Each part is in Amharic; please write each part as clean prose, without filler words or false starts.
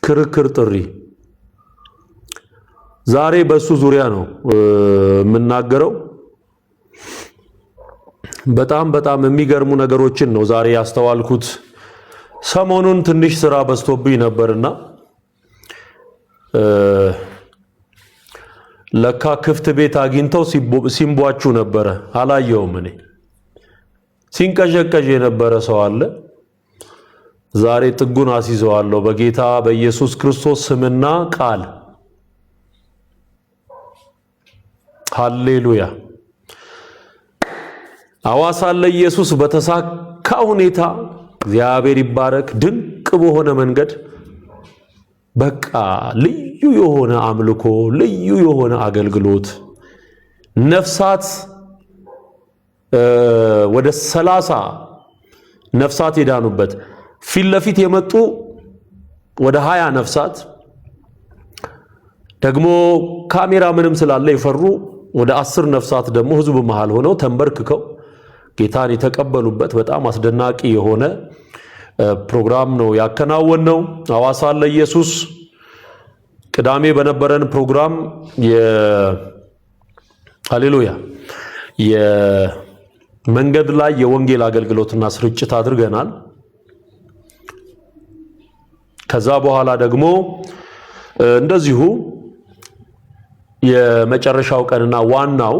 ክርክር ጥሪ ዛሬ በሱ ዙሪያ ነው የምናገረው። በጣም የሚገርሙ ነገሮችን ነው ዛሬ ያስተዋልኩት። ሰሞኑን ትንሽ ስራ በዝቶብኝ ነበርና ለካ ክፍት ቤት አግኝተው ሲምቧችሁ ነበረ። አላየውም። እኔ ሲንቀዠቀዥ የነበረ ሰው አለ። ዛሬ ጥጉን አስይዘዋለሁ በጌታ በኢየሱስ ክርስቶስ ስምና ቃል። ሃሌሉያ። ሐዋሳ ለኢየሱስ በተሳካ ሁኔታ እግዚአብሔር ይባረክ። ድንቅ በሆነ መንገድ በቃ ልዩ የሆነ አምልኮ፣ ልዩ የሆነ አገልግሎት ነፍሳት ወደ 30 ነፍሳት የዳኑበት ፊት ለፊት የመጡ ወደ 20 ነፍሳት ደግሞ ካሜራ ምንም ስላለ የፈሩ ወደ 10 ነፍሳት ደግሞ ህዝቡ መሃል ሆነው ተንበርክከው ጌታን የተቀበሉበት በጣም አስደናቂ የሆነ ፕሮግራም ነው ያከናወነው። ሐዋሳ ለኢየሱስ ቅዳሜ በነበረን ፕሮግራም ሃሌሉያ የመንገድ ላይ የወንጌል አገልግሎትና ስርጭት አድርገናል። ከዛ በኋላ ደግሞ እንደዚሁ የመጨረሻው ቀንና ዋናው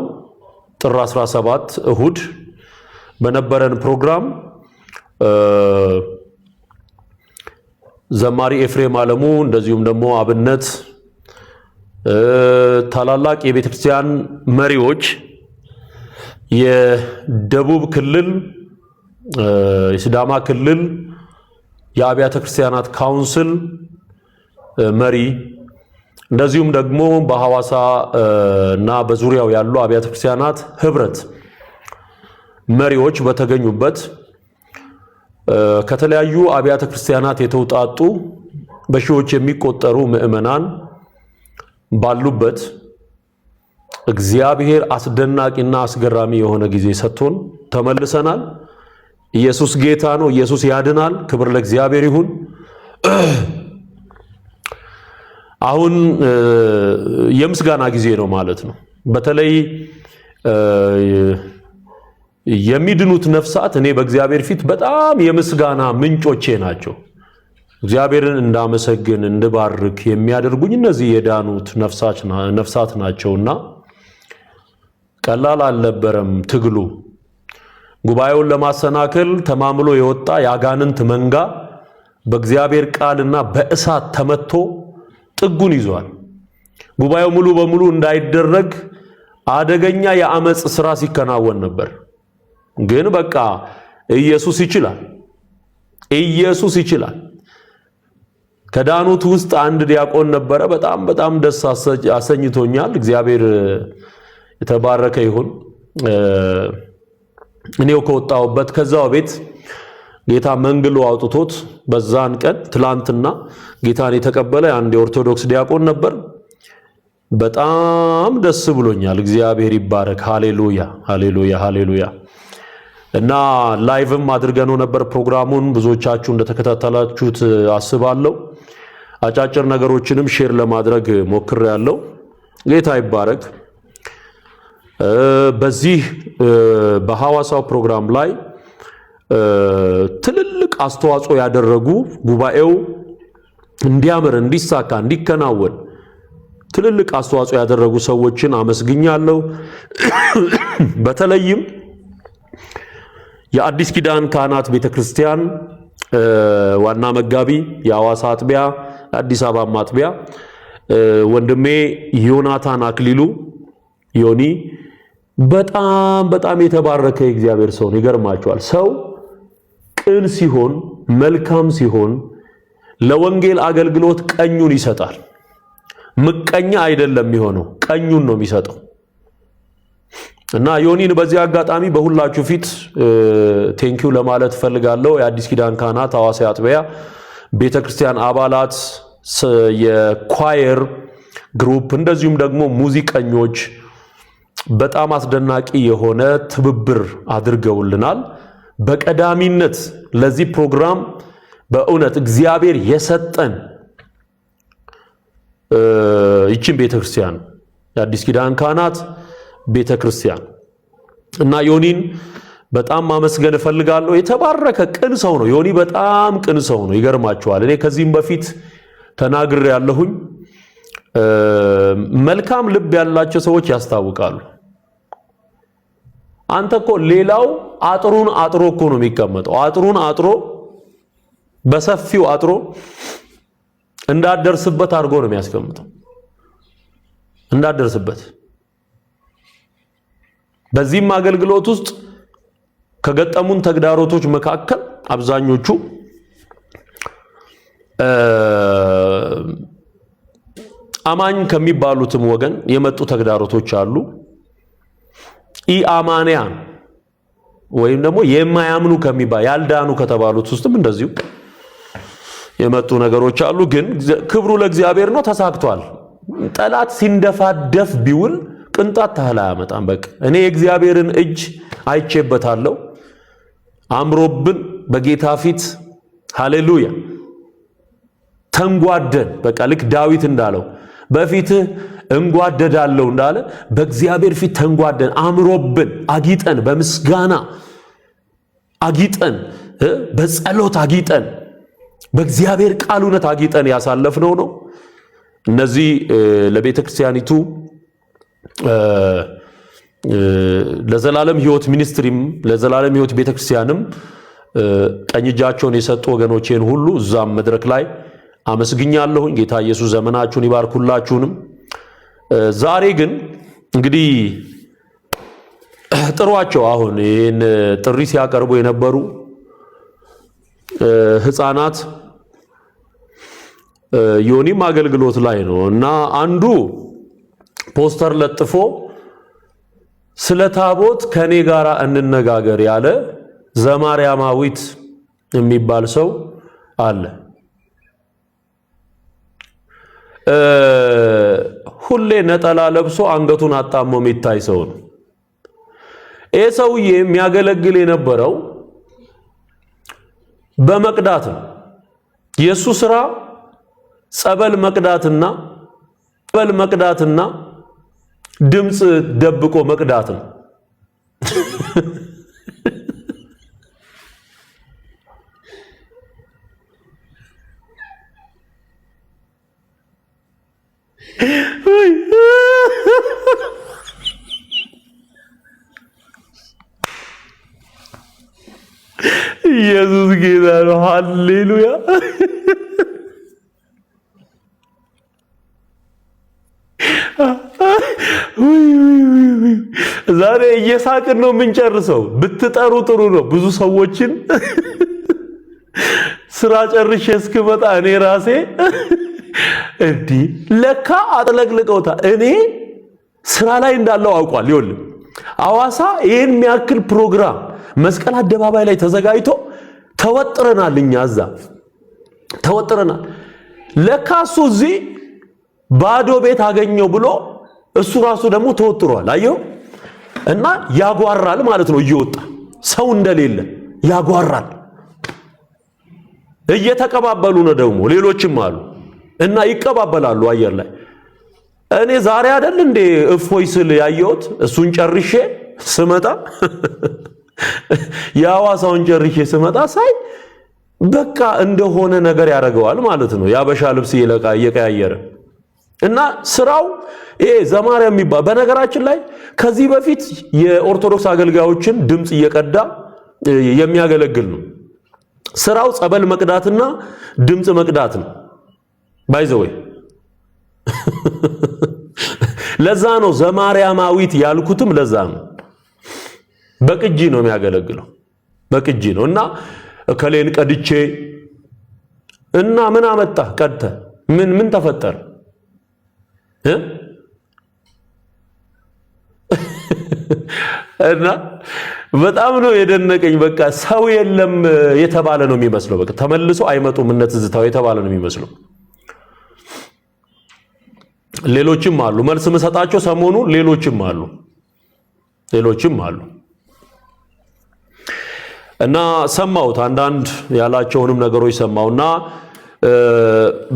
ጥር 17 እሁድ በነበረን ፕሮግራም ዘማሪ ኤፍሬም አለሙ እንደዚሁም ደግሞ አብነት ታላላቅ የቤተክርስቲያን መሪዎች፣ የደቡብ ክልል፣ የሲዳማ ክልል የአብያተ ክርስቲያናት ካውንስል መሪ እንደዚሁም ደግሞ በሐዋሳ እና በዙሪያው ያሉ አብያተ ክርስቲያናት ህብረት መሪዎች በተገኙበት ከተለያዩ አብያተ ክርስቲያናት የተውጣጡ በሺዎች የሚቆጠሩ ምዕመናን ባሉበት እግዚአብሔር አስደናቂና አስገራሚ የሆነ ጊዜ ሰጥቶን ተመልሰናል። ኢየሱስ ጌታ ነው። ኢየሱስ ያድናል። ክብር ለእግዚአብሔር ይሁን። አሁን የምስጋና ጊዜ ነው ማለት ነው። በተለይ የሚድኑት ነፍሳት እኔ በእግዚአብሔር ፊት በጣም የምስጋና ምንጮቼ ናቸው። እግዚአብሔርን እንዳመሰግን እንድባርክ የሚያደርጉኝ እነዚህ የዳኑት ነፍሳት ናቸውና ቀላል አልነበረም ትግሉ። ጉባኤውን ለማሰናከል ተማምሎ የወጣ የአጋንንት መንጋ በእግዚአብሔር ቃልና በእሳት ተመቶ ጥጉን ይዟል። ጉባኤው ሙሉ በሙሉ እንዳይደረግ አደገኛ የአመጽ ስራ ሲከናወን ነበር። ግን በቃ ኢየሱስ ይችላል። ኢየሱስ ይችላል። ከዳኑት ውስጥ አንድ ዲያቆን ነበረ። በጣም ደስ አሰኝቶኛል። እግዚአብሔር የተባረከ ይሁን። እኔው ከወጣሁበት ከዛው ቤት ጌታ መንግሎ አውጥቶት በዛን ቀን ትላንትና ጌታን የተቀበለ አንድ የኦርቶዶክስ ዲያቆን ነበር። በጣም ደስ ብሎኛል። እግዚአብሔር ይባረክ። ሃሌሉያ ሃሌሉያ ሃሌሉያ። እና ላይቭም አድርገነው ነበር ፕሮግራሙን። ብዙዎቻችሁ እንደተከታተላችሁት አስባለሁ። አጫጭር ነገሮችንም ሼር ለማድረግ ሞክሬያለሁ። ጌታ ይባረክ። በዚህ በሐዋሳው ፕሮግራም ላይ ትልልቅ አስተዋጽኦ ያደረጉ ጉባኤው እንዲያምር፣ እንዲሳካ፣ እንዲከናወን ትልልቅ አስተዋጽኦ ያደረጉ ሰዎችን አመስግኛለሁ። በተለይም የአዲስ ኪዳን ካህናት ቤተክርስቲያን ዋና መጋቢ፣ የሐዋሳ አጥቢያ፣ አዲስ አበባ አጥቢያ ወንድሜ ዮናታን አክሊሉ ዮኒ በጣም የተባረከ የእግዚአብሔር ሰው ነው። ይገርማቸዋል። ሰው ቅን ሲሆን፣ መልካም ሲሆን ለወንጌል አገልግሎት ቀኙን ይሰጣል። ምቀኛ አይደለም የሚሆነው፣ ቀኙን ነው የሚሰጠው። እና ዮኒን በዚህ አጋጣሚ በሁላችሁ ፊት ቴንኪው ለማለት ፈልጋለሁ። የአዲስ ኪዳን ካህናት ሐዋሳ አጥቢያ ቤተክርስቲያን አባላት፣ የኳየር ግሩፕ እንደዚሁም ደግሞ ሙዚቀኞች በጣም አስደናቂ የሆነ ትብብር አድርገውልናል። በቀዳሚነት ለዚህ ፕሮግራም በእውነት እግዚአብሔር የሰጠን ይችን ቤተክርስቲያን የአዲስ ኪዳን ካህናት ቤተክርስቲያን እና ዮኒን በጣም ማመስገን እፈልጋለሁ። የተባረከ ቅን ሰው ነው ዮኒ፣ በጣም ቅን ሰው ነው። ይገርማችኋል፣ እኔ ከዚህም በፊት ተናግሬ ያለሁኝ መልካም ልብ ያላቸው ሰዎች ያስታውቃሉ። አንተ እኮ ሌላው አጥሩን አጥሮ እኮ ነው የሚቀመጠው። አጥሩን አጥሮ በሰፊው አጥሮ እንዳደርስበት አድርጎ ነው የሚያስቀምጠው። እንዳደርስበት በዚህም አገልግሎት ውስጥ ከገጠሙን ተግዳሮቶች መካከል አብዛኞቹ አማኝ ከሚባሉትም ወገን የመጡ ተግዳሮቶች አሉ። ኢአማንያን ወይም ደግሞ የማያምኑ ያልዳኑ ከተባሉት ውስጥም እንደዚሁ የመጡ ነገሮች አሉ። ግን ክብሩ ለእግዚአብሔር ነው፣ ተሳክቷል። ጠላት ሲንደፋደፍ ቢውል ቅንጣት ታህል አያመጣም። በቃ እኔ የእግዚአብሔርን እጅ አይቼበታለሁ። አምሮብን በጌታ ፊት ሃሌሉያ ተንጓደን፣ በቃ ልክ ዳዊት እንዳለው በፊትህ እንጓደዳለሁ እንዳለ በእግዚአብሔር ፊት ተንጓደን፣ አምሮብን፣ አጊጠን፣ በምስጋና አጊጠን፣ በጸሎት አጊጠን፣ በእግዚአብሔር ቃል እውነት አጊጠን ያሳለፍነው ነው። እነዚህ ለቤተ ክርስቲያኒቱ ለዘላለም ሕይወት ሚኒስትሪም ለዘላለም ሕይወት ቤተ ክርስቲያንም ቀኝ እጃቸውን የሰጡ ወገኖቼን ሁሉ እዛም መድረክ ላይ አመስግኛለሁኝ። ጌታ ኢየሱስ ዘመናችሁን ይባርኩላችሁንም። ዛሬ ግን እንግዲህ ጥሯቸው አሁን ይህን ጥሪ ሲያቀርቡ የነበሩ ህፃናት ዮኒም አገልግሎት ላይ ነው እና አንዱ ፖስተር ለጥፎ ስለ ታቦት ከኔ ጋር እንነጋገር ያለ ዘማርያማዊት የሚባል ሰው አለ። ሁሌ ነጠላ ለብሶ አንገቱን አጣሞ የሚታይ ሰው ነው። ይህ ሰውዬ የሚያገለግል የነበረው በመቅዳት ነው። የሱ ስራ ጸበል መቅዳትና ድምጽ ደብቆ መቅዳት ነው። ኢየሱስ ጌታ ነው። ሃሌሉያ። ዛሬ እየሳቅን ነው የምንጨርሰው። ብትጠሩ ጥሩ ነው። ብዙ ሰዎችን ስራ ጨርሼ እስክመጣ እኔ ራሴ እንዲህ ለካ አጥለቅልቀውታል። እኔ ስራ ላይ እንዳለው አውቋል። ይኸውልህ ሐዋሳ ይሄን የሚያክል ፕሮግራም መስቀል አደባባይ ላይ ተዘጋጅቶ ተወጥረናል። እኛ እዛ ተወጥረናል። ለካ እሱ እዚህ ባዶ ቤት አገኘው ብሎ እሱ ራሱ ደግሞ ተወጥሯል። አየው እና ያጓራል ማለት ነው። እየወጣ ሰው እንደሌለ ያጓራል። እየተቀባበሉ ነው ደግሞ ሌሎችም አሉ እና ይቀባበላሉ አየር ላይ። እኔ ዛሬ አይደል እንዴ እፎይ ስል ያየሁት እሱን ጨርሼ ስመጣ የሐዋሳውን ጨርሼ ስመጣ ሳይ በቃ እንደሆነ ነገር ያደርገዋል ማለት ነው። ያበሻ ልብስ እየቀያየረ እና ስራው ይሄ ዘማሪያ የሚባል በነገራችን ላይ ከዚህ በፊት የኦርቶዶክስ አገልጋዮችን ድምጽ እየቀዳ የሚያገለግል ነው። ስራው ጸበል መቅዳትና ድምጽ መቅዳት ነው። ባይዘወይ ለዛ ነው ዘማርያማዊት ያልኩትም ለዛ ነው። በቅጂ ነው የሚያገለግለው፣ በቅጂ ነው። እና ከሌን ቀድቼ እና ምን አመጣ ቀድተ ምን ተፈጠረ? እና በጣም ነው የደነቀኝ። በቃ ሰው የለም የተባለ ነው የሚመስለው። በቃ ተመልሶ አይመጡም እነ ትዝታው የተባለ ነው የሚመስለው። ሌሎችም አሉ መልስ መሰጣቸው ሰሞኑ ሌሎችም አሉ እና ሰማሁት አንዳንድ ያላቸውንም ነገሮች ሰማውና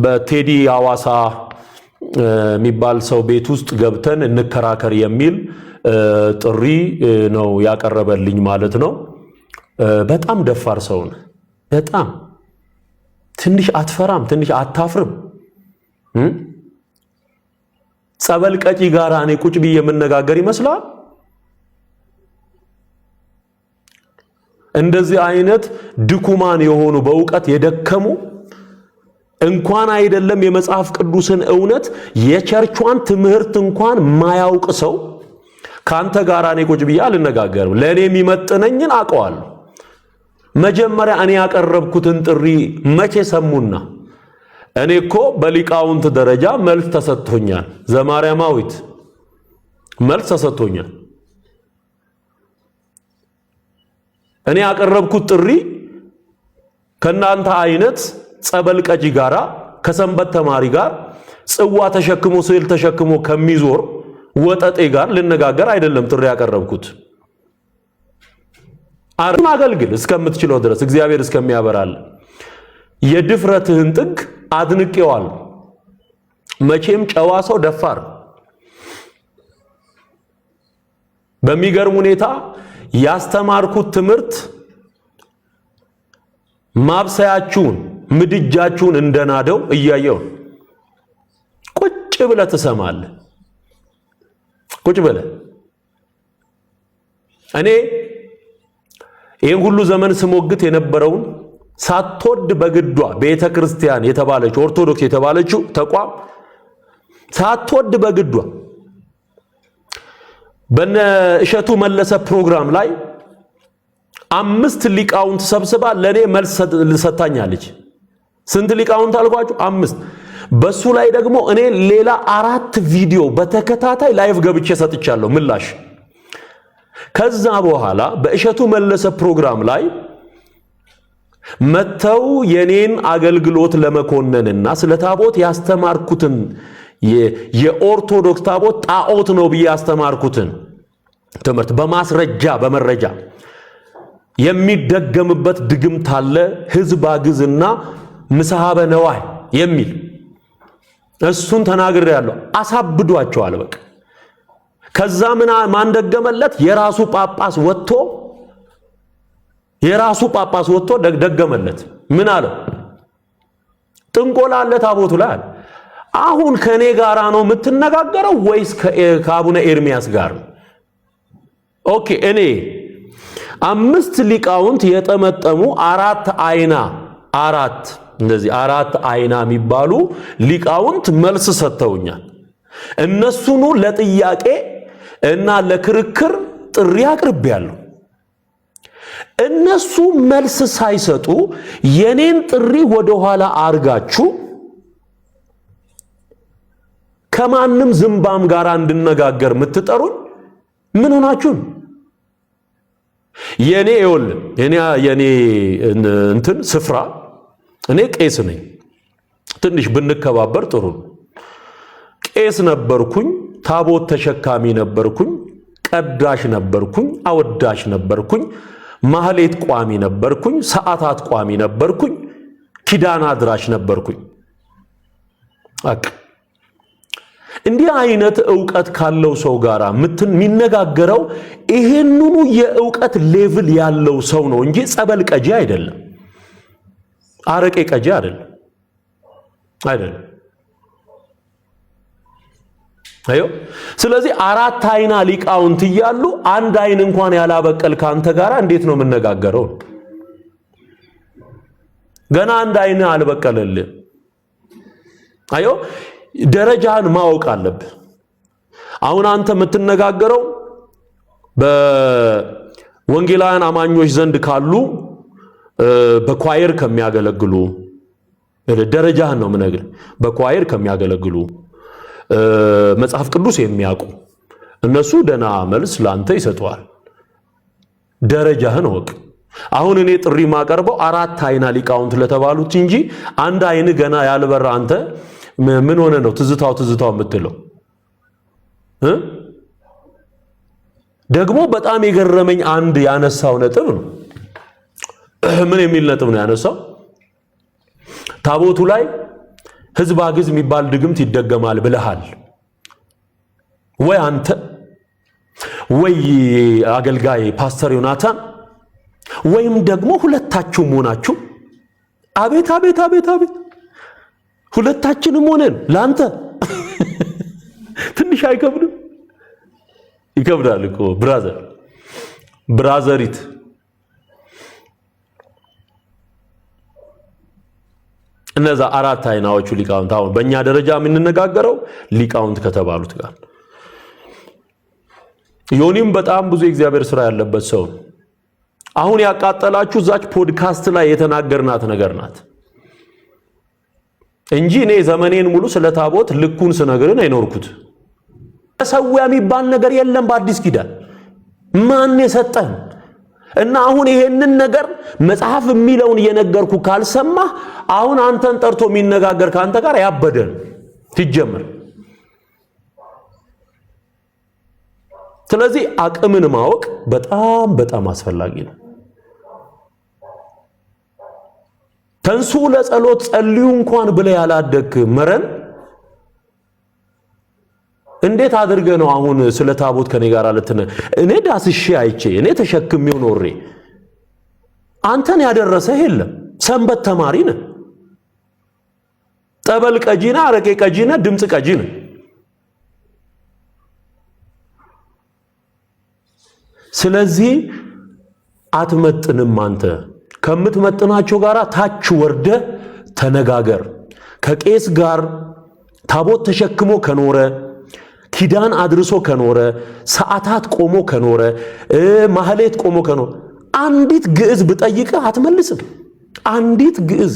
በቴዲ ሐዋሳ የሚባል ሰው ቤት ውስጥ ገብተን እንከራከር የሚል ጥሪ ነው ያቀረበልኝ ማለት ነው። በጣም ደፋር ሰው ነው። በጣም ትንሽ አትፈራም? ትንሽ አታፍርም? ጸበል ቀጪ ጋር እኔ ቁጭ ብዬ የምነጋገር ይመስላል? እንደዚህ አይነት ድኩማን የሆኑ በእውቀት የደከሙ እንኳን አይደለም የመጽሐፍ ቅዱስን እውነት የቸርቿን ትምህርት እንኳን ማያውቅ ሰው ካንተ ጋር እኔ ቁጭ ብዬ አልነጋገርም። ለኔ የሚመጥነኝን አውቀዋለሁ። መጀመሪያ እኔ ያቀረብኩትን ጥሪ መቼ ሰሙና? እኔ እኮ በሊቃውንት ደረጃ መልስ ተሰጥቶኛል። ዘማርያማዊት መልስ ተሰጥቶኛል። እኔ ያቀረብኩት ጥሪ ከናንተ አይነት ጸበል ቀጂ ጋራ ከሰንበት ተማሪ ጋር ጽዋ ተሸክሞ ስዕል ተሸክሞ ከሚዞር ወጠጤ ጋር ልነጋገር አይደለም ጥሪ ያቀረብኩት። አሁን አገልግል እስከምትችለው ድረስ እግዚአብሔር እስከሚያበራል የድፍረትህን ጥግ አድንቄዋል። መቼም ጨዋ ሰው ደፋር በሚገርም ሁኔታ ያስተማርኩት ትምህርት ማብሰያችሁን ምድጃችሁን እንደናደው እያየው ቁጭ ብለህ ትሰማለህ። ቁጭ ብለህ እኔ ይሄን ሁሉ ዘመን ስሞግት የነበረውን ሳትወድ በግዷ ቤተክርስቲያን የተባለች ኦርቶዶክስ የተባለችው ተቋም ሳትወድ በግዷ በነ እሸቱ መለሰ ፕሮግራም ላይ 5 ሊቃውንት ሰብስባ ለኔ መልስ ሰጣኛለች። ስንት ሊቃውንት አልኳችሁ? 5። በሱ ላይ ደግሞ እኔ ሌላ 4 ቪዲዮ በተከታታይ ላይቭ ገብቼ ሰጥቻለሁ ምላሽ። ከዛ በኋላ በእሸቱ መለሰ ፕሮግራም ላይ መተው የኔን አገልግሎት ለመኮነንና ስለ ታቦት ያስተማርኩትን የኦርቶዶክስ ታቦት ጣዖት ነው ብዬ ያስተማርኩትን ትምህርት በማስረጃ በመረጃ የሚደገምበት ድግምት አለ ህዝብ አግዝና ምሳሐበ ነዋይ የሚል እሱን ተናግሬያለሁ። አሳብዷቸዋል በቃ። ከዛ ማን ደገመለት? የራሱ ጳጳስ ወጥቶ ደገመለት። ምን አለው? ጥንቆላ አለ ታቦቱ ላይ አለ። አሁን ከኔ ጋራ ነው የምትነጋገረው ወይስ ከአቡነ ኤርሚያስ ጋር? ኦኬ እኔ 5 ሊቃውንት የጠመጠሙ 4 አይና የሚባሉ ሊቃውንት መልስ ሰጥተውኛል። እነሱኑ ለጥያቄ እና ለክርክር ጥሪ አቅርቤያለሁ። እነሱ መልስ ሳይሰጡ የኔን ጥሪ ወደ ኋላ አርጋችሁ ከማንም ዝምባም ጋር እንድነጋገር የምትጠሩኝ ምን ሆናችሁ? የኔ እንትን ስፍራ እኔ ቄስ ነኝ። ትንሽ ብንከባበር ጥሩ ነው። ቄስ ነበርኩኝ፣ ታቦት ተሸካሚ ነበርኩኝ፣ ቀዳሽ ነበርኩኝ፣ አወዳሽ ነበርኩኝ፣ ማህሌት ቋሚ ነበርኩኝ፣ ሰዓታት ቋሚ ነበርኩኝ፣ ኪዳን አድራሽ ነበርኩኝ። እንዲህ አይነት ዕውቀት ካለው ሰው ጋር የሚነጋገረው ይሄንኑ የዕውቀት ሌቭል ያለው ሰው ነው እንጂ ጸበል ቀጂ አይደለም፣ አረቄ ቀጂ አይደለም። ስለዚህ 4 አይና ሊቃውንት እያሉ 1 አይን እንኳን ያላበቀል ካንተ ጋር እንዴት ነው የምነጋገረው? ገና 1 አይን አልበቀለልህ። ደረጃን ማወቅ አለብህ። አሁን አንተ የምትነጋገረው በወንጌላውያን አማኞች ዘንድ ካሉ በኳየር ከሚያገለግሉ ደረጃህን ነው የምነግርህ። በኳየር ከሚያገለግሉ መጽሐፍ ቅዱስ የሚያውቁ እነሱ ደና መልስ ላንተ ይሰጡዋል። ደረጃህን ወቅ። አሁን እኔ ጥሪ ማቀርበው 4 አይና ሊቃውንት ለተባሉት እንጂ 1 አይን ገና ያልበራ አንተ ምን ሆነ ነው ትዝታው የምትለው? ደግሞ በጣም የገረመኝ አንድ ያነሳው ነጥብ ነው። ምን የሚል ነጥብ ነው ያነሳው? ታቦቱ ላይ ህዝብ አግዝ የሚባል ድግምት ይደገማል ብለሃል ወይ አንተ ወይ አገልጋይ ፓስተር ዮናታን ወይም ደግሞ ሁለታችሁም ሆናችሁ አቤት አቤት አቤት አቤት ሁለታችንም ሆነን ላንተ ትንሽ አይከብድም? ይከብዳል እኮ ብራዘሪት እነዛ አራት አይናዎቹ ሊቃውንት አሁን በእኛ ደረጃ የምንነጋገረው ሊቃውንት ከተባሉት ጋር ዮኒም በጣም ብዙ የእግዚአብሔር ሥራ ያለበት ሰው አሁን ያቃጠላችሁ ዛች ፖድካስት ላይ የተናገርናት ነገር ናት እንጂ እኔ ዘመኔን ሙሉ ስለ ታቦት ልኩን ስነግርን አይኖርኩት ሰውያ የሚባል ነገር የለም በአዲስ ኪዳን ማን የሰጠን እና አሁን ይሄንን ነገር መጽሐፍ የሚለውን እየነገርኩ ካልሰማ አሁን አንተን ጠርቶ የሚነጋገር ካንተ ጋር ያበደን ትጀምር ስለዚህ አቅምን ማወቅ በጣም በጣም አስፈላጊ ነው ተንሱ ለጸሎት ጸልዩ እንኳን ብለ ያላደክ መረን እንዴት አድርገ ነው አሁን ስለ ታቦት ከኔ ጋር አለተነ እኔ ዳስሼ አይቼ እኔ ተሸክሜው ኖሬ አንተን ያደረሰ የለም ሰንበት ተማሪ ነህ ጠበል ቀጂና አረቄ ቀጂና ድምጽ ቀጂና ስለዚህ አትመጥንም አንተ ከምትመጥናቸው ጋራ ታች ወርደ ተነጋገር ከቄስ ጋር ታቦት ተሸክሞ ከኖረ ኪዳን አድርሶ ከኖረ ሰዓታት ቆሞ ከኖረ ማህሌት ቆሞ ከኖረ አንዲት ግዕዝ ብጠይቅህ አትመልስም አንዲት ግዕዝ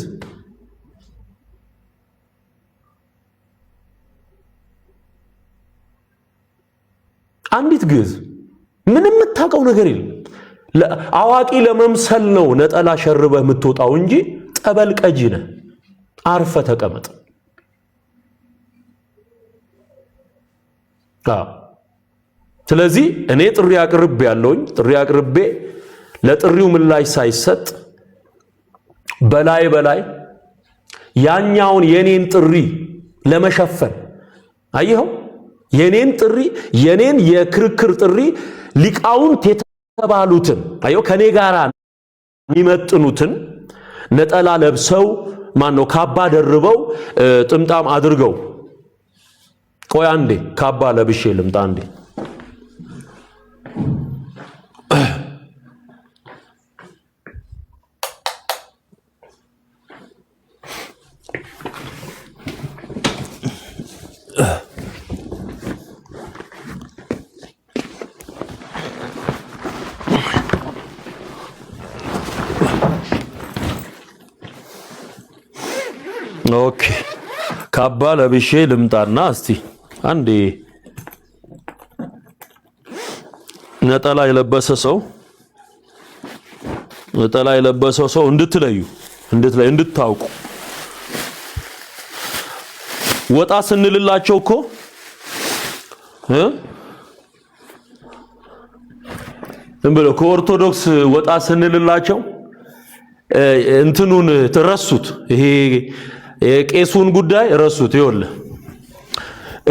ምንም የምታውቀው ነገር የለም አዋቂ ለመምሰል ነው ነጠላ ሸርበህ የምትወጣው እንጂ ጠበል ቀጂ ነህ አርፈ ተቀመጥ ስለዚህ እኔ ጥሪ አቅርቤ ለጥሪው ምላሽ ሳይሰጥ በላይ ያኛውን የኔን ጥሪ ለመሸፈን አይኸው የኔን ጥሪ የኔን የክርክር ጥሪ ሊቃውንት የተባሉትን አይኸው ከኔ ጋር የሚመጥኑትን ነጠላ ለብሰው ማነው ካባ ደርበው ጥምጣም አድርገው ቆይ አንዴ ካባ ለብሼ ልምጣ አንዴ ኦኬ ካባ ለብሼ ልምጣና እስቲ አንዴ ነጠላ የለበሰ ሰው እንድታውቁ ወጣ ስንልላቸው እኮ እንብሎ ከኦርቶዶክስ ወጣ ስንልላቸው እንትኑን ተረሱት ይሄ የቄሱን ጉዳይ ረሱት ይወለ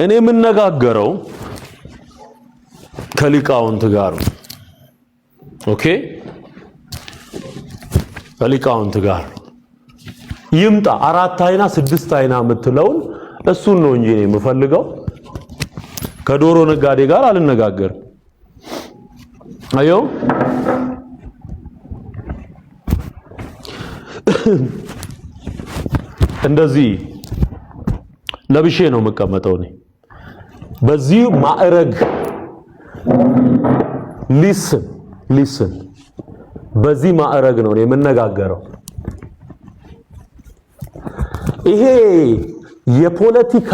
እኔ የምነጋገረው ከሊቃውንት ጋር ኦኬ ከሊቃውንት ጋር ይምጣ አራት አይና ስድስት አይና የምትለውን እሱን ነው እንጂ እኔ የምፈልገው ከዶሮ ነጋዴ ጋር አልነጋገርም አዮ እንደዚህ ለብሼ ነው መቀመጠው ነኝ በዚህ ማዕረግ ሊስን በዚህ ማዕረግ ነው የምነጋገረው ይሄ የፖለቲካ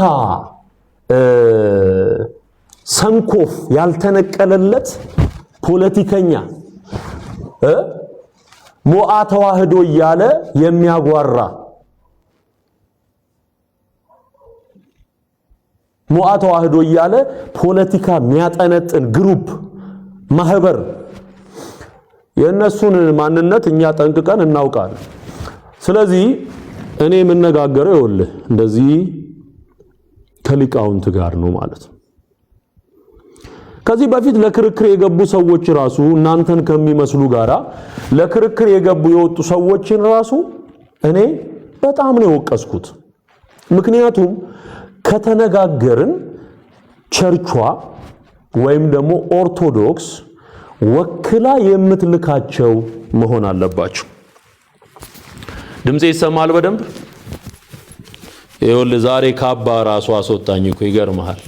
ሰንኮፍ ያልተነቀለለት ፖለቲከኛ ሞዓ ተዋህዶ እያለ የሚያጓራ ሞዓ ተዋህዶ እያለ ፖለቲካ የሚያጠነጥን ግሩፕ ማህበር የነሱን ማንነት እኛ ጠንቅቀን እናውቃለን ስለዚህ እኔ የምነጋገረው ይኸውልህ እንደዚህ ከሊቃውንት ጋር ነው ማለት ነው። ከዚህ በፊት ለክርክር የገቡ ሰዎች ራሱ እናንተን ከሚመስሉ ጋራ ለክርክር የገቡ የወጡ ሰዎችን ራሱ እኔ በጣም ነው የወቀስኩት። ምክንያቱም ከተነጋገርን ቸርቿ ወይም ደግሞ ኦርቶዶክስ ወክላ የምትልካቸው መሆን አለባቸው። ድምጼ ይሰማል በደንብ? ይኸውልህ ዛሬ ካባ ራሱ አስወጣኝ እኮ ይገርምሃል።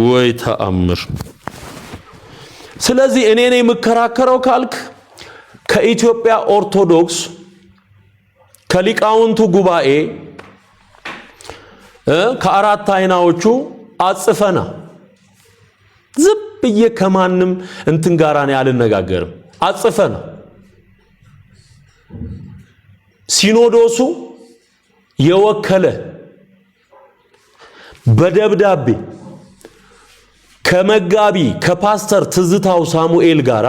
ወይ ተአምር። ስለዚህ እኔ ነኝ የምከራከረው ካልክ ከኢትዮጵያ ኦርቶዶክስ ከሊቃውንቱ ጉባኤ ከአራት አይናዎቹ አጽፈና ዝም ብዬ ከማንም እንትን ጋር ነው ያልነጋገርም። አጽፈና ሲኖዶሱ የወከለ በደብዳቤ ከመጋቢ ከፓስተር ትዝታው ሳሙኤል ጋራ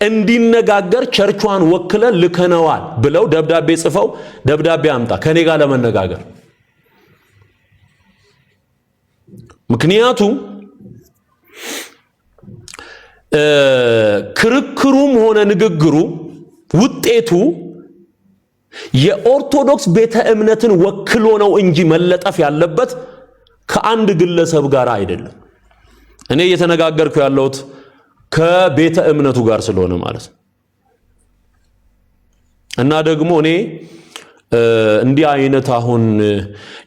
እንዲነጋገር ቸርቿን ወክለን ልከነዋል ብለው ደብዳቤ ጽፈው ደብዳቤ አምጣ ከኔ ጋር ለመነጋገር። ምክንያቱም ክርክሩም ሆነ ንግግሩ ውጤቱ የኦርቶዶክስ ቤተ እምነትን ወክሎ ነው እንጂ መለጠፍ ያለበት ከአንድ ግለሰብ ጋር አይደለም። እኔ እየተነጋገርኩ ያለሁት ከቤተ እምነቱ ጋር ስለሆነ ማለት ነው። እና ደግሞ እኔ እንዲህ አይነት አሁን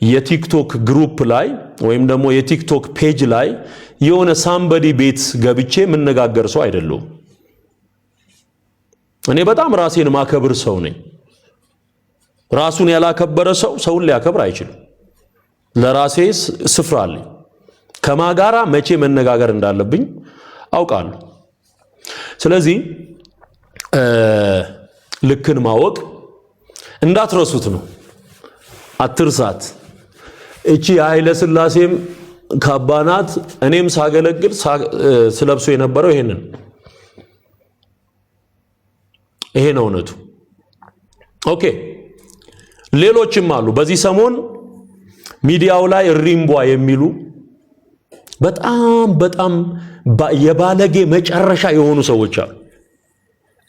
የቲክቶክ ግሩፕ ላይ ወይም ደግሞ የቲክቶክ ፔጅ ላይ የሆነ ሳምበዲ ቤት ገብቼ የምነጋገር ሰው አይደለሁም። እኔ በጣም ራሴን ማከብር ሰው ነኝ። ራሱን ያላከበረ ሰው ሰውን ሊያከብር አይችልም። ለራሴ ስፍራ አለኝ። ከማጋራ መቼ መነጋገር እንዳለብኝ አውቃለሁ። ስለዚህ ልክን ማወቅ እንዳትረሱት ነው። አትርሳት። እቺ የኃይለ ሥላሴም ካባናት እኔም ሳገለግል ስለብሶ የነበረው ይሄንን ይሄ ነው እውነቱ። ኦኬ ሌሎችም አሉ። በዚህ ሰሞን ሚዲያው ላይ ሪምቧ የሚሉ በጣም የባለጌ መጨረሻ የሆኑ ሰዎች አሉ።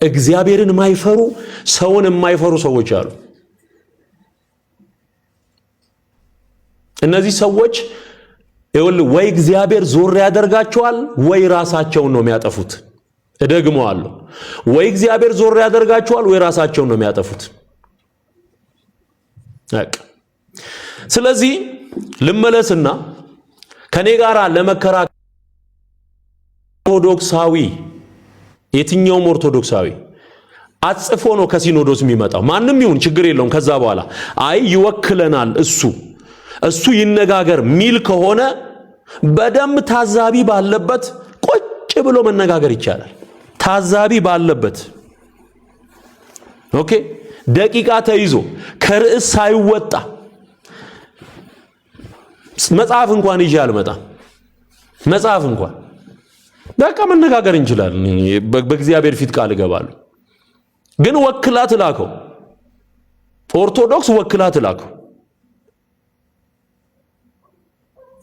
እግዚአብሔርን የማይፈሩ ሰውን የማይፈሩ ሰዎች አሉ። እነዚህ ሰዎች ወይ እግዚአብሔር ዞር ያደርጋቸዋል ወይ ራሳቸውን ነው የሚያጠፉት። እደግመዋለሁ። ወይ እግዚአብሔር ዞር ያደርጋቸዋል ወይ ራሳቸውን ነው የሚያጠፉት። ስለዚህ ልመለስና ከኔ ጋር ለመከራከር ኦርቶዶክሳዊ የትኛውም ኦርቶዶክሳዊ አጽፎ ነው ከሲኖዶስ የሚመጣው። ማንም ይሁን ችግር የለውም። ከዛ በኋላ አይ ይወክለናል እሱ ይነጋገር ሚል ከሆነ በደንብ ታዛቢ ባለበት ቁጭ ብሎ መነጋገር ይቻላል። ታዛቢ ባለበት ኦኬ፣ ደቂቃ ተይዞ ከርዕስ ሳይወጣ መጽሐፍ እንኳን ይዤ አልመጣም። መጽሐፍ እንኳን በቃ መነጋገር እንችላለን። በእግዚአብሔር ፊት ቃል እገባለሁ። ግን ወክላት ላከው፣ ኦርቶዶክስ ወክላት ላከው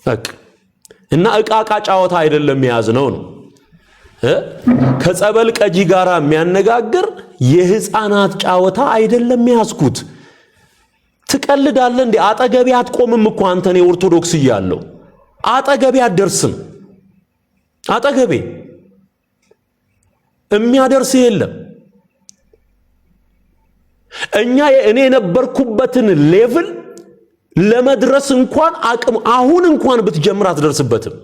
በቃ። እና ዕቃ ጫወታ አይደለም የያዝነው ነው። ከጸበል ቀጂ ጋራ የሚያነጋግር የህፃናት ጫወታ አይደለም ያዝኩት። ትቀልዳለህ እንዴ? አጠገቤ አትቆምም እኮ አንተ። ነው ኦርቶዶክስ እያለሁ አጠገቤ አትደርስም። አጠገቤ የሚያደርስ የለም። እኔ የነበርኩበትን ሌቭል ለመድረስ እንኳን አቅም አሁን እንኳን ብትጀምር አትደርስበትም።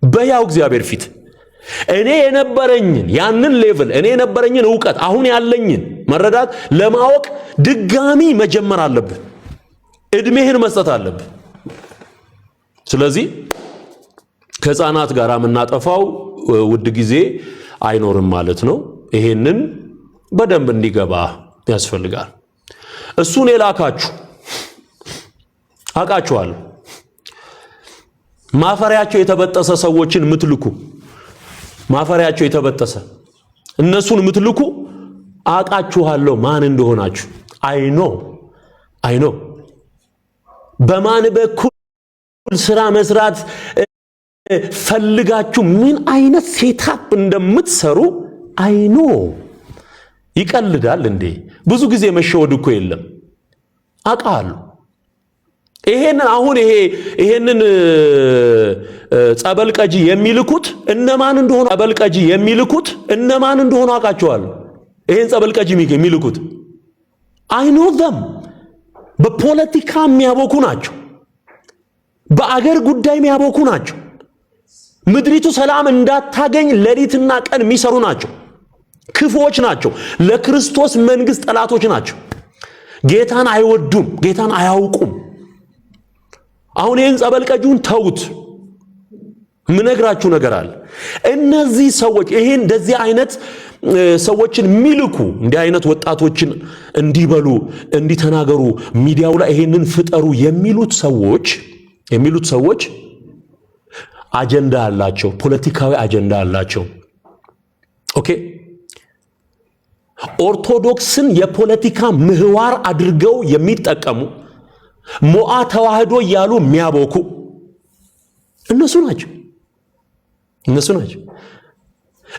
በያው እግዚአብሔር ፊት እኔ የነበረኝን ያንን ሌቭል እኔ የነበረኝን ዕውቀት አሁን ያለኝን መረዳት ለማወቅ ድጋሚ መጀመር አለብህ። እድሜህን መስጠት አለብህ። ስለዚህ ከህፃናት ጋር የምናጠፋው ውድ ጊዜ አይኖርም ማለት ነው። ይሄንን በደንብ እንዲገባ ያስፈልጋል። እሱን የላካችሁ አቃችኋለሁ። ማፈሪያቸው የተበጠሰ ሰዎችን ምትልኩ፣ ማፈሪያቸው የተበጠሰ እነሱን ምትልኩ አቃችኋለሁ ማን እንደሆናችሁ። አይኖ በማን በኩል ስራ መስራት ፈልጋችሁ ምን አይነት ሴታፕ እንደምትሰሩ አይኖ። ይቀልዳል እንዴ? ብዙ ጊዜ መሸወድ እኮ የለም። አቃሉ ይሄንን ጸበል ቀጂ የሚልኩት እነማን እንደሆኑ አውቃቸዋለሁ። ይሄን ጸበል ቀጂ የሚልኩት አይኖ them በፖለቲካ የሚያቦኩ ናቸው። በአገር ጉዳይ የሚያቦኩ ናቸው። ምድሪቱ ሰላም እንዳታገኝ ሌሊትና ቀን የሚሰሩ ናቸው። ክፉዎች ናቸው። ለክርስቶስ መንግስት ጠላቶች ናቸው። ጌታን አይወዱም፣ ጌታን አያውቁም። አሁን ይህን ጸበል ቀጂውን ተውት። ምነግራችሁ ነገር አለ። እነዚህ ሰዎች ይሄን እንደዚህ አይነት ሰዎችን ሚልኩ እንዲህ አይነት ወጣቶችን እንዲበሉ እንዲተናገሩ ሚዲያው ላይ ይሄንን ፍጠሩ የሚሉት ሰዎች አጀንዳ አላቸው። ፖለቲካዊ አጀንዳ አላቸው። ኦኬ ኦርቶዶክስን የፖለቲካ ምህዋር አድርገው የሚጠቀሙ ሞዓ ተዋህዶ ያሉ የሚያቦኩ እነሱ ናቸው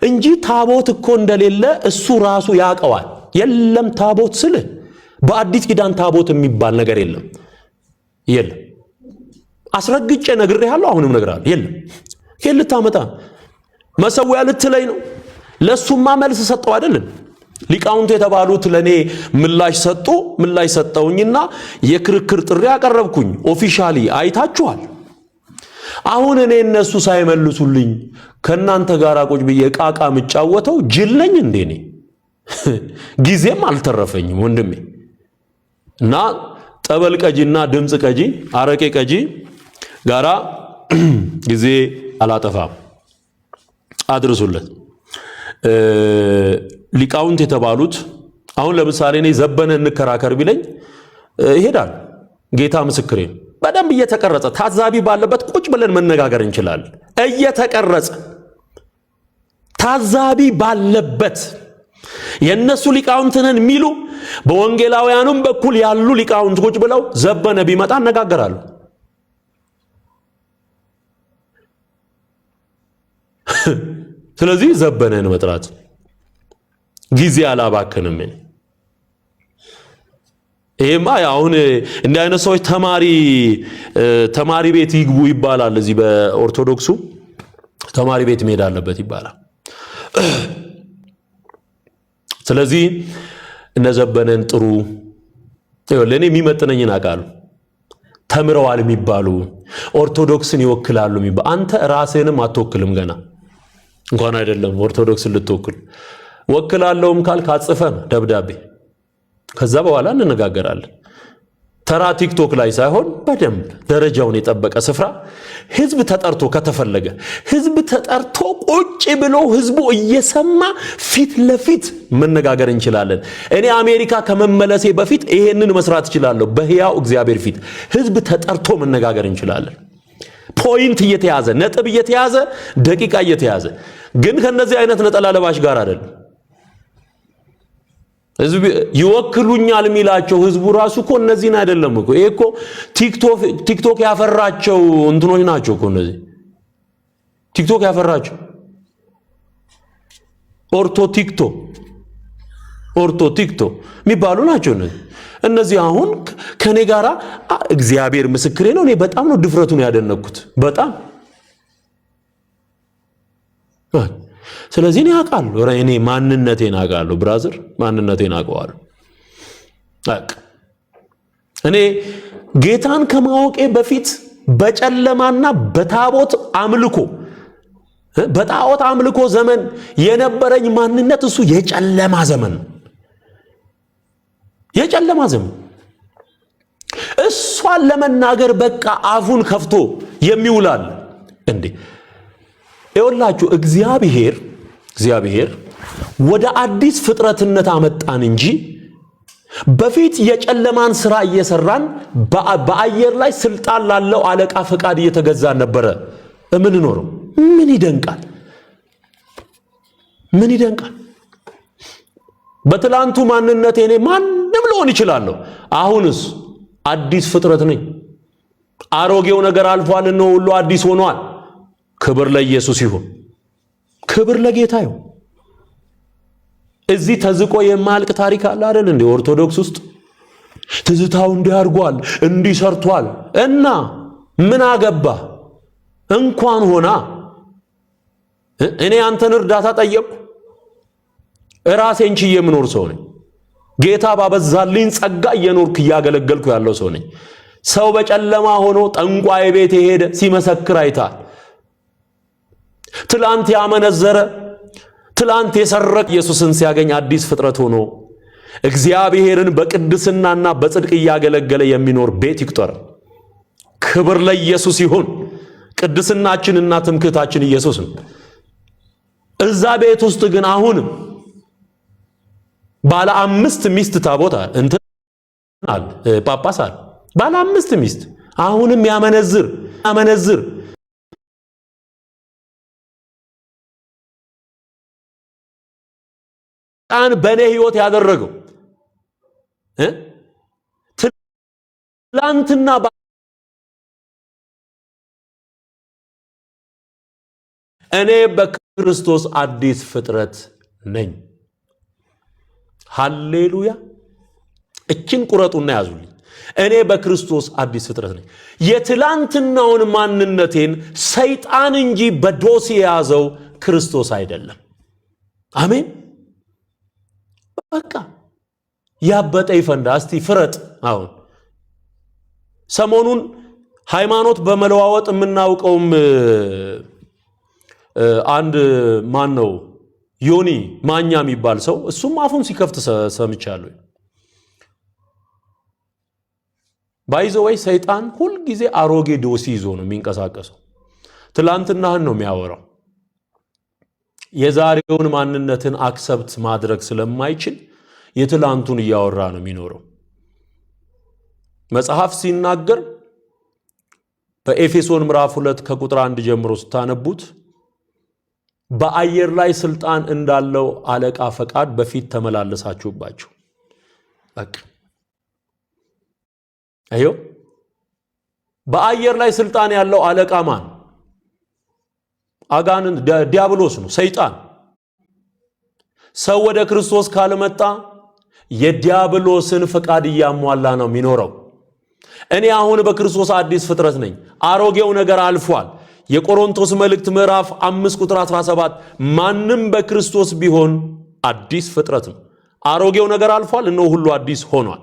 እንጂ ታቦት እኮ እንደሌለ እሱ ራሱ ያቀዋል። የለም ታቦት ስለ በአዲስ ኪዳን ታቦት የሚባል ነገር የለም። አስረግጬ ነግሬሃለሁ። አሁንም ነግራለሁ። የለም ልታመጣ መሰዊያ ልትለይ ነው። ለሱማ መልስ ሰጠው አይደለም። ሊቃውንቱ የተባሉት ለኔ ምላሽ ሰጠውኝና የክርክር ጥሪ ያቀረብኩኝ ኦፊሻሊ አይታችኋል። አሁን እኔ እነሱ ሳይመልሱልኝ ከናንተ ጋር ቁጭ ብዬ ቃቃ ምጫወተው ጅል ነኝ እንዴ? እኔ ጊዜም አልተረፈኝም ወንድሜ። እና ጠበል ቀጂና ድምጽ ቀጂ አረቄ ቀጂ ጋራ ጊዜ አላጠፋም። አድርሱለት። ሊቃውንት የተባሉት አሁን ለምሳሌ እኔ ዘበነ እንከራከር ቢለኝ ይሄዳል። ጌታ ምስክሬ በደንብ እየተቀረጸ ታዛቢ ባለበት ቁጭ ብለን መነጋገር እንችላለን። እየተቀረጸ ታዛቢ ባለበት የነሱ ሊቃውንትንን ሚሉ በወንጌላውያኑም በኩል ያሉ ሊቃውንት ቁጭ ብለው ዘበነ ቢመጣ እነጋገራሉ። ስለዚህ ዘበነን መጥራት ጊዜ አላባከንም። ይሄማ አሁን እንደ አይነት ሰዎች ተማሪ ቤት ይግቡ ይባላል። እዚህ በኦርቶዶክሱ ተማሪ ቤት መሄድ አለበት ይባላል። ስለዚህ እነዘበነን ጥሩ ለኔ የሚመጥነኝን አቃሉ ተምረዋል የሚባሉ ኦርቶዶክስን ይወክላሉ የሚባሉ አንተ ራስህንም አትወክልም ገና እንኳን አይደለም ኦርቶዶክስን ልትወክል ወክላለሁም ካልክ አጽፈህ ደብዳቤ ከዛ በኋላ እንነጋገራለን። ተራ ቲክቶክ ላይ ሳይሆን በደንብ ደረጃውን የጠበቀ ስፍራ ህዝብ ተጠርቶ ከተፈለገ ህዝብ ተጠርቶ ቁጭ ብሎ ህዝቡ እየሰማ ፊት ለፊት መነጋገር እንችላለን። እኔ አሜሪካ ከመመለሴ በፊት ይሄንን መስራት እችላለሁ። በህያው እግዚአብሔር ፊት ህዝብ ተጠርቶ መነጋገር እንችላለን። ፖይንት እየተያዘ ነጥብ እየተያዘ ደቂቃ እየተያዘ ግን ከነዚህ አይነት ነጠላ ለባሽ ጋር አይደለም። ህዝብ ይወክሉኛል የሚላቸው ህዝቡ ራሱ እኮ እነዚህን አይደለም እኮ ይሄ እኮ ቲክቶክ ያፈራቸው እንትኖች ናቸው እኮ እነዚህ ቲክቶክ ያፈራቸው ኦርቶ ቲክቶ የሚባሉ ናቸው እነዚህ አሁን ከኔ ጋራ እግዚአብሔር ምስክሬ ነው። እኔ በጣም ነው ድፍረቱን ያደነኩት በጣም ስለዚህ እኔ አውቃለሁ እኔ ማንነቴን አውቃለሁ ብራዘር ማንነቴን አውቀዋለሁ። እኔ ጌታን ከማወቄ በፊት በጨለማና በጣዖት አምልኮ ዘመን የነበረኝ ማንነት እሱ የጨለማ ዘመን እሷን ለመናገር በቃ አፉን ከፍቶ የሚውላል እንዴ ይወላችሁ እግዚአብሔር ወደ አዲስ ፍጥረትነት አመጣን እንጂ በፊት የጨለማን ስራ እየሰራን በአየር ላይ ስልጣን ላለው አለቃ ፈቃድ እየተገዛን ነበር የምንኖረው። ምን ይደንቃል። በትላንቱ ማንነቴ እኔ ማንም ልሆን ይችላለሁ። አሁንስ አዲስ ፍጥረት ነኝ። አሮጌው ነገር አልፏል፣ እነሆ ሁሉ አዲስ ሆኗል። ክብር ለኢየሱስ ይሁን። ክብር ለጌታ ይሁን። እዚህ ተዝቆ የማያልቅ ታሪክ አለ አይደል እንዴ? ኦርቶዶክስ ውስጥ ትዝታው እንዲያርጓል እንዲሰርቷል እና ምን አገባ እንኳን ሆና እኔ አንተን እርዳታ ጠየቅኩ። ራሴን ችዬ የምኖር ሰው ነኝ። ጌታ ባበዛልኝ ጸጋ እየኖርኩ እያገለገልኩ ያለው ሰው ነኝ። ሰው በጨለማ ሆኖ ጠንቋይ ቤት የሄደ ሲመሰክር አይታል። ትላንት ያመነዘረ ትላንት የሰረቀ ኢየሱስን ሲያገኝ አዲስ ፍጥረት ሆኖ እግዚአብሔርን በቅድስናና በጽድቅ እያገለገለ የሚኖር ቤት ይቁጠር። ክብር ለኢየሱስ ይሁን። ቅድስናችንና ትምክህታችን ኢየሱስ ነው። እዛ ቤት ውስጥ ግን አሁን ባለ 5 ሚስት ታቦት እንተናል ጳጳስ አለ። ባለ 5 ሚስት አሁንም ያመነዝር ጣን በኔ ህይወት ያደረገው ትላንትና እኔ በክርስቶስ አዲስ ፍጥረት ነኝ። ሃሌሉያ! እችን ቁረጡና ያዙልኝ። እኔ በክርስቶስ አዲስ ፍጥረት ነኝ። የትላንትናውን ማንነቴን ሰይጣን እንጂ በዶሴ የያዘው ክርስቶስ አይደለም። አሜን። በቃ ያበጠ ይፈንዳ። እስቲ ፍረጥ። አሁን ሰሞኑን ሃይማኖት በመለዋወጥ የምናውቀውም አንድ ማን ነው ዮኒ ማኛ የሚባል ሰው እሱም አፉን ሲከፍት ሰምቻለሁ። ባይዘወይ ሰይጣን ሁል ጊዜ አሮጌ ዶሲ ይዞ ነው የሚንቀሳቀሰው። ትላንትናህን ነው የሚያወራው። የዛሬውን ማንነትን አክሰፕት ማድረግ ስለማይችል የትላንቱን እያወራ ነው የሚኖረው። መጽሐፍ ሲናገር በኤፌሶን ምዕራፍ 2 ከቁጥር 1 ጀምሮ ስታነቡት በአየር ላይ ስልጣን እንዳለው አለቃ ፈቃድ በፊት ተመላለሳችሁባቸው። በቃ አዮ በአየር ላይ ስልጣን ያለው አለቃ ማን? አጋንንት፣ ዲያብሎስ ነው፣ ሰይጣን። ሰው ወደ ክርስቶስ ካልመጣ የዲያብሎስን ፈቃድ እያሟላ ነው የሚኖረው። እኔ አሁን በክርስቶስ አዲስ ፍጥረት ነኝ። አሮጌው ነገር አልፏል። የቆሮንቶስ መልእክት ምዕራፍ 5 ቁጥር 17 ማንም በክርስቶስ ቢሆን አዲስ ፍጥረት ነው። አሮጌው ነገር አልፏል፣ እነሆ ሁሉ አዲስ ሆኗል።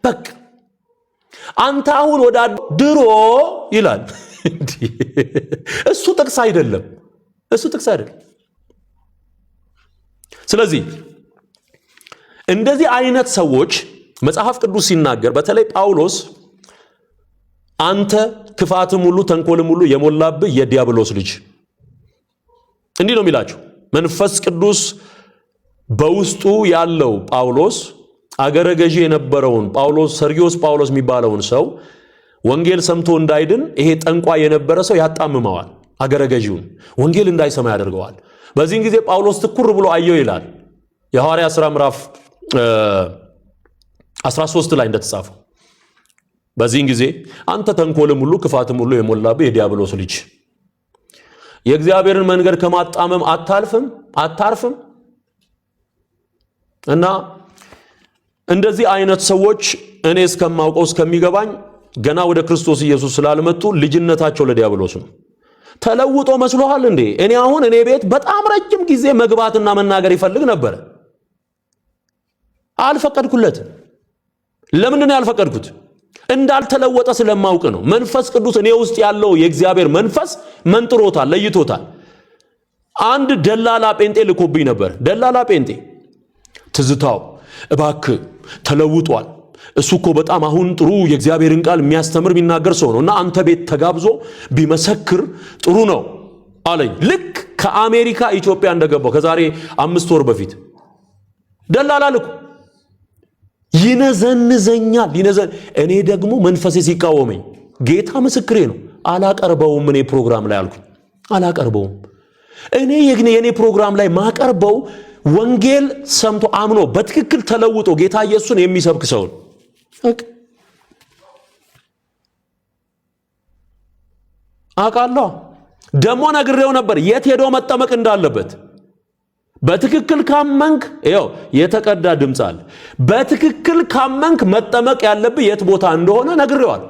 በቃ አንተ አሁን ወደ ድሮ ይላል። እሱ ጥቅስ አይደለም። ስለዚህ እንደዚህ አይነት ሰዎች መጽሐፍ ቅዱስ ሲናገር በተለይ ጳውሎስ አንተ ክፋትም ሁሉ ተንኮልም ሁሉ የሞላብህ የዲያብሎስ ልጅ እንዲህ ነው የሚላቸው። መንፈስ ቅዱስ በውስጡ ያለው ጳውሎስ አገረ ገዢ የነበረውን ሰርጊዮስ ጳውሎስ የሚባለውን ሰው ወንጌል ሰምቶ እንዳይድን ይሄ ጠንቋይ የነበረ ሰው ያጣምመዋል። አገረ ገዢውን ወንጌል እንዳይሰማ ያደርገዋል። በዚህን ጊዜ ጳውሎስ ትኩር ብሎ አየው ይላል የሐዋርያ ሥራ ምዕራፍ 13 ላይ እንደተጻፈው። በዚህን ጊዜ አንተ ተንኮልም ሁሉ ክፋትም ሁሉ የሞላብህ የዲያብሎስ ልጅ የእግዚአብሔርን መንገድ ከማጣመም አታርፍም። እና እንደዚህ አይነት ሰዎች እኔ እስከማውቀው እስከሚገባኝ ገና ወደ ክርስቶስ ኢየሱስ ስላልመጡ ልጅነታቸው ለዲያብሎስ ነው። ተለውጦ መስሎሃል እንዴ? እኔ አሁን እኔ ቤት በጣም ረጅም ጊዜ መግባትና መናገር ይፈልግ ነበር። አልፈቀድኩለትም። ለምንድን ነው ያልፈቀድኩት? እንዳልተለወጠ ስለማውቅ ነው። መንፈስ ቅዱስ እኔ ውስጥ ያለው የእግዚአብሔር መንፈስ መንጥሮታል፣ ለይቶታል። አንድ ደላላ ጴንጤ ልኮብኝ ነበር። ደላላ ጴንጤ ትዝታው እባክህ ተለውጧል፣ እሱ እኮ በጣም አሁን ጥሩ የእግዚአብሔርን ቃል የሚያስተምር የሚናገር ሰው ነውና አንተ ቤት ተጋብዞ ቢመሰክር ጥሩ ነው አለኝ። ልክ ከአሜሪካ ኢትዮጵያ እንደገባው ከዛሬ 5 ወር በፊት ደላላ ልኩ። ይነዘንዘኛል። እኔ ደግሞ መንፈሴ ሲቃወመኝ ጌታ ምስክሬ ነው አላቀርበውም። እኔ ፕሮግራም ላይ አልኩኝ አላቀርበውም። እኔ የኔ ፕሮግራም ላይ ማቀርበው ወንጌል ሰምቶ አምኖ በትክክል ተለውጦ ጌታ ኢየሱስን የሚሰብክ ሰው አውቃለሁ። ደሞ ነግሬው ነበር የት ሄዶ መጠመቅ እንዳለበት። በትክክል ካመንክ ይኸው የተቀዳ ድምጽ አለ። በትክክል ካመንክ መጠመቅ ያለብህ የት ቦታ እንደሆነ ነግሬዋል።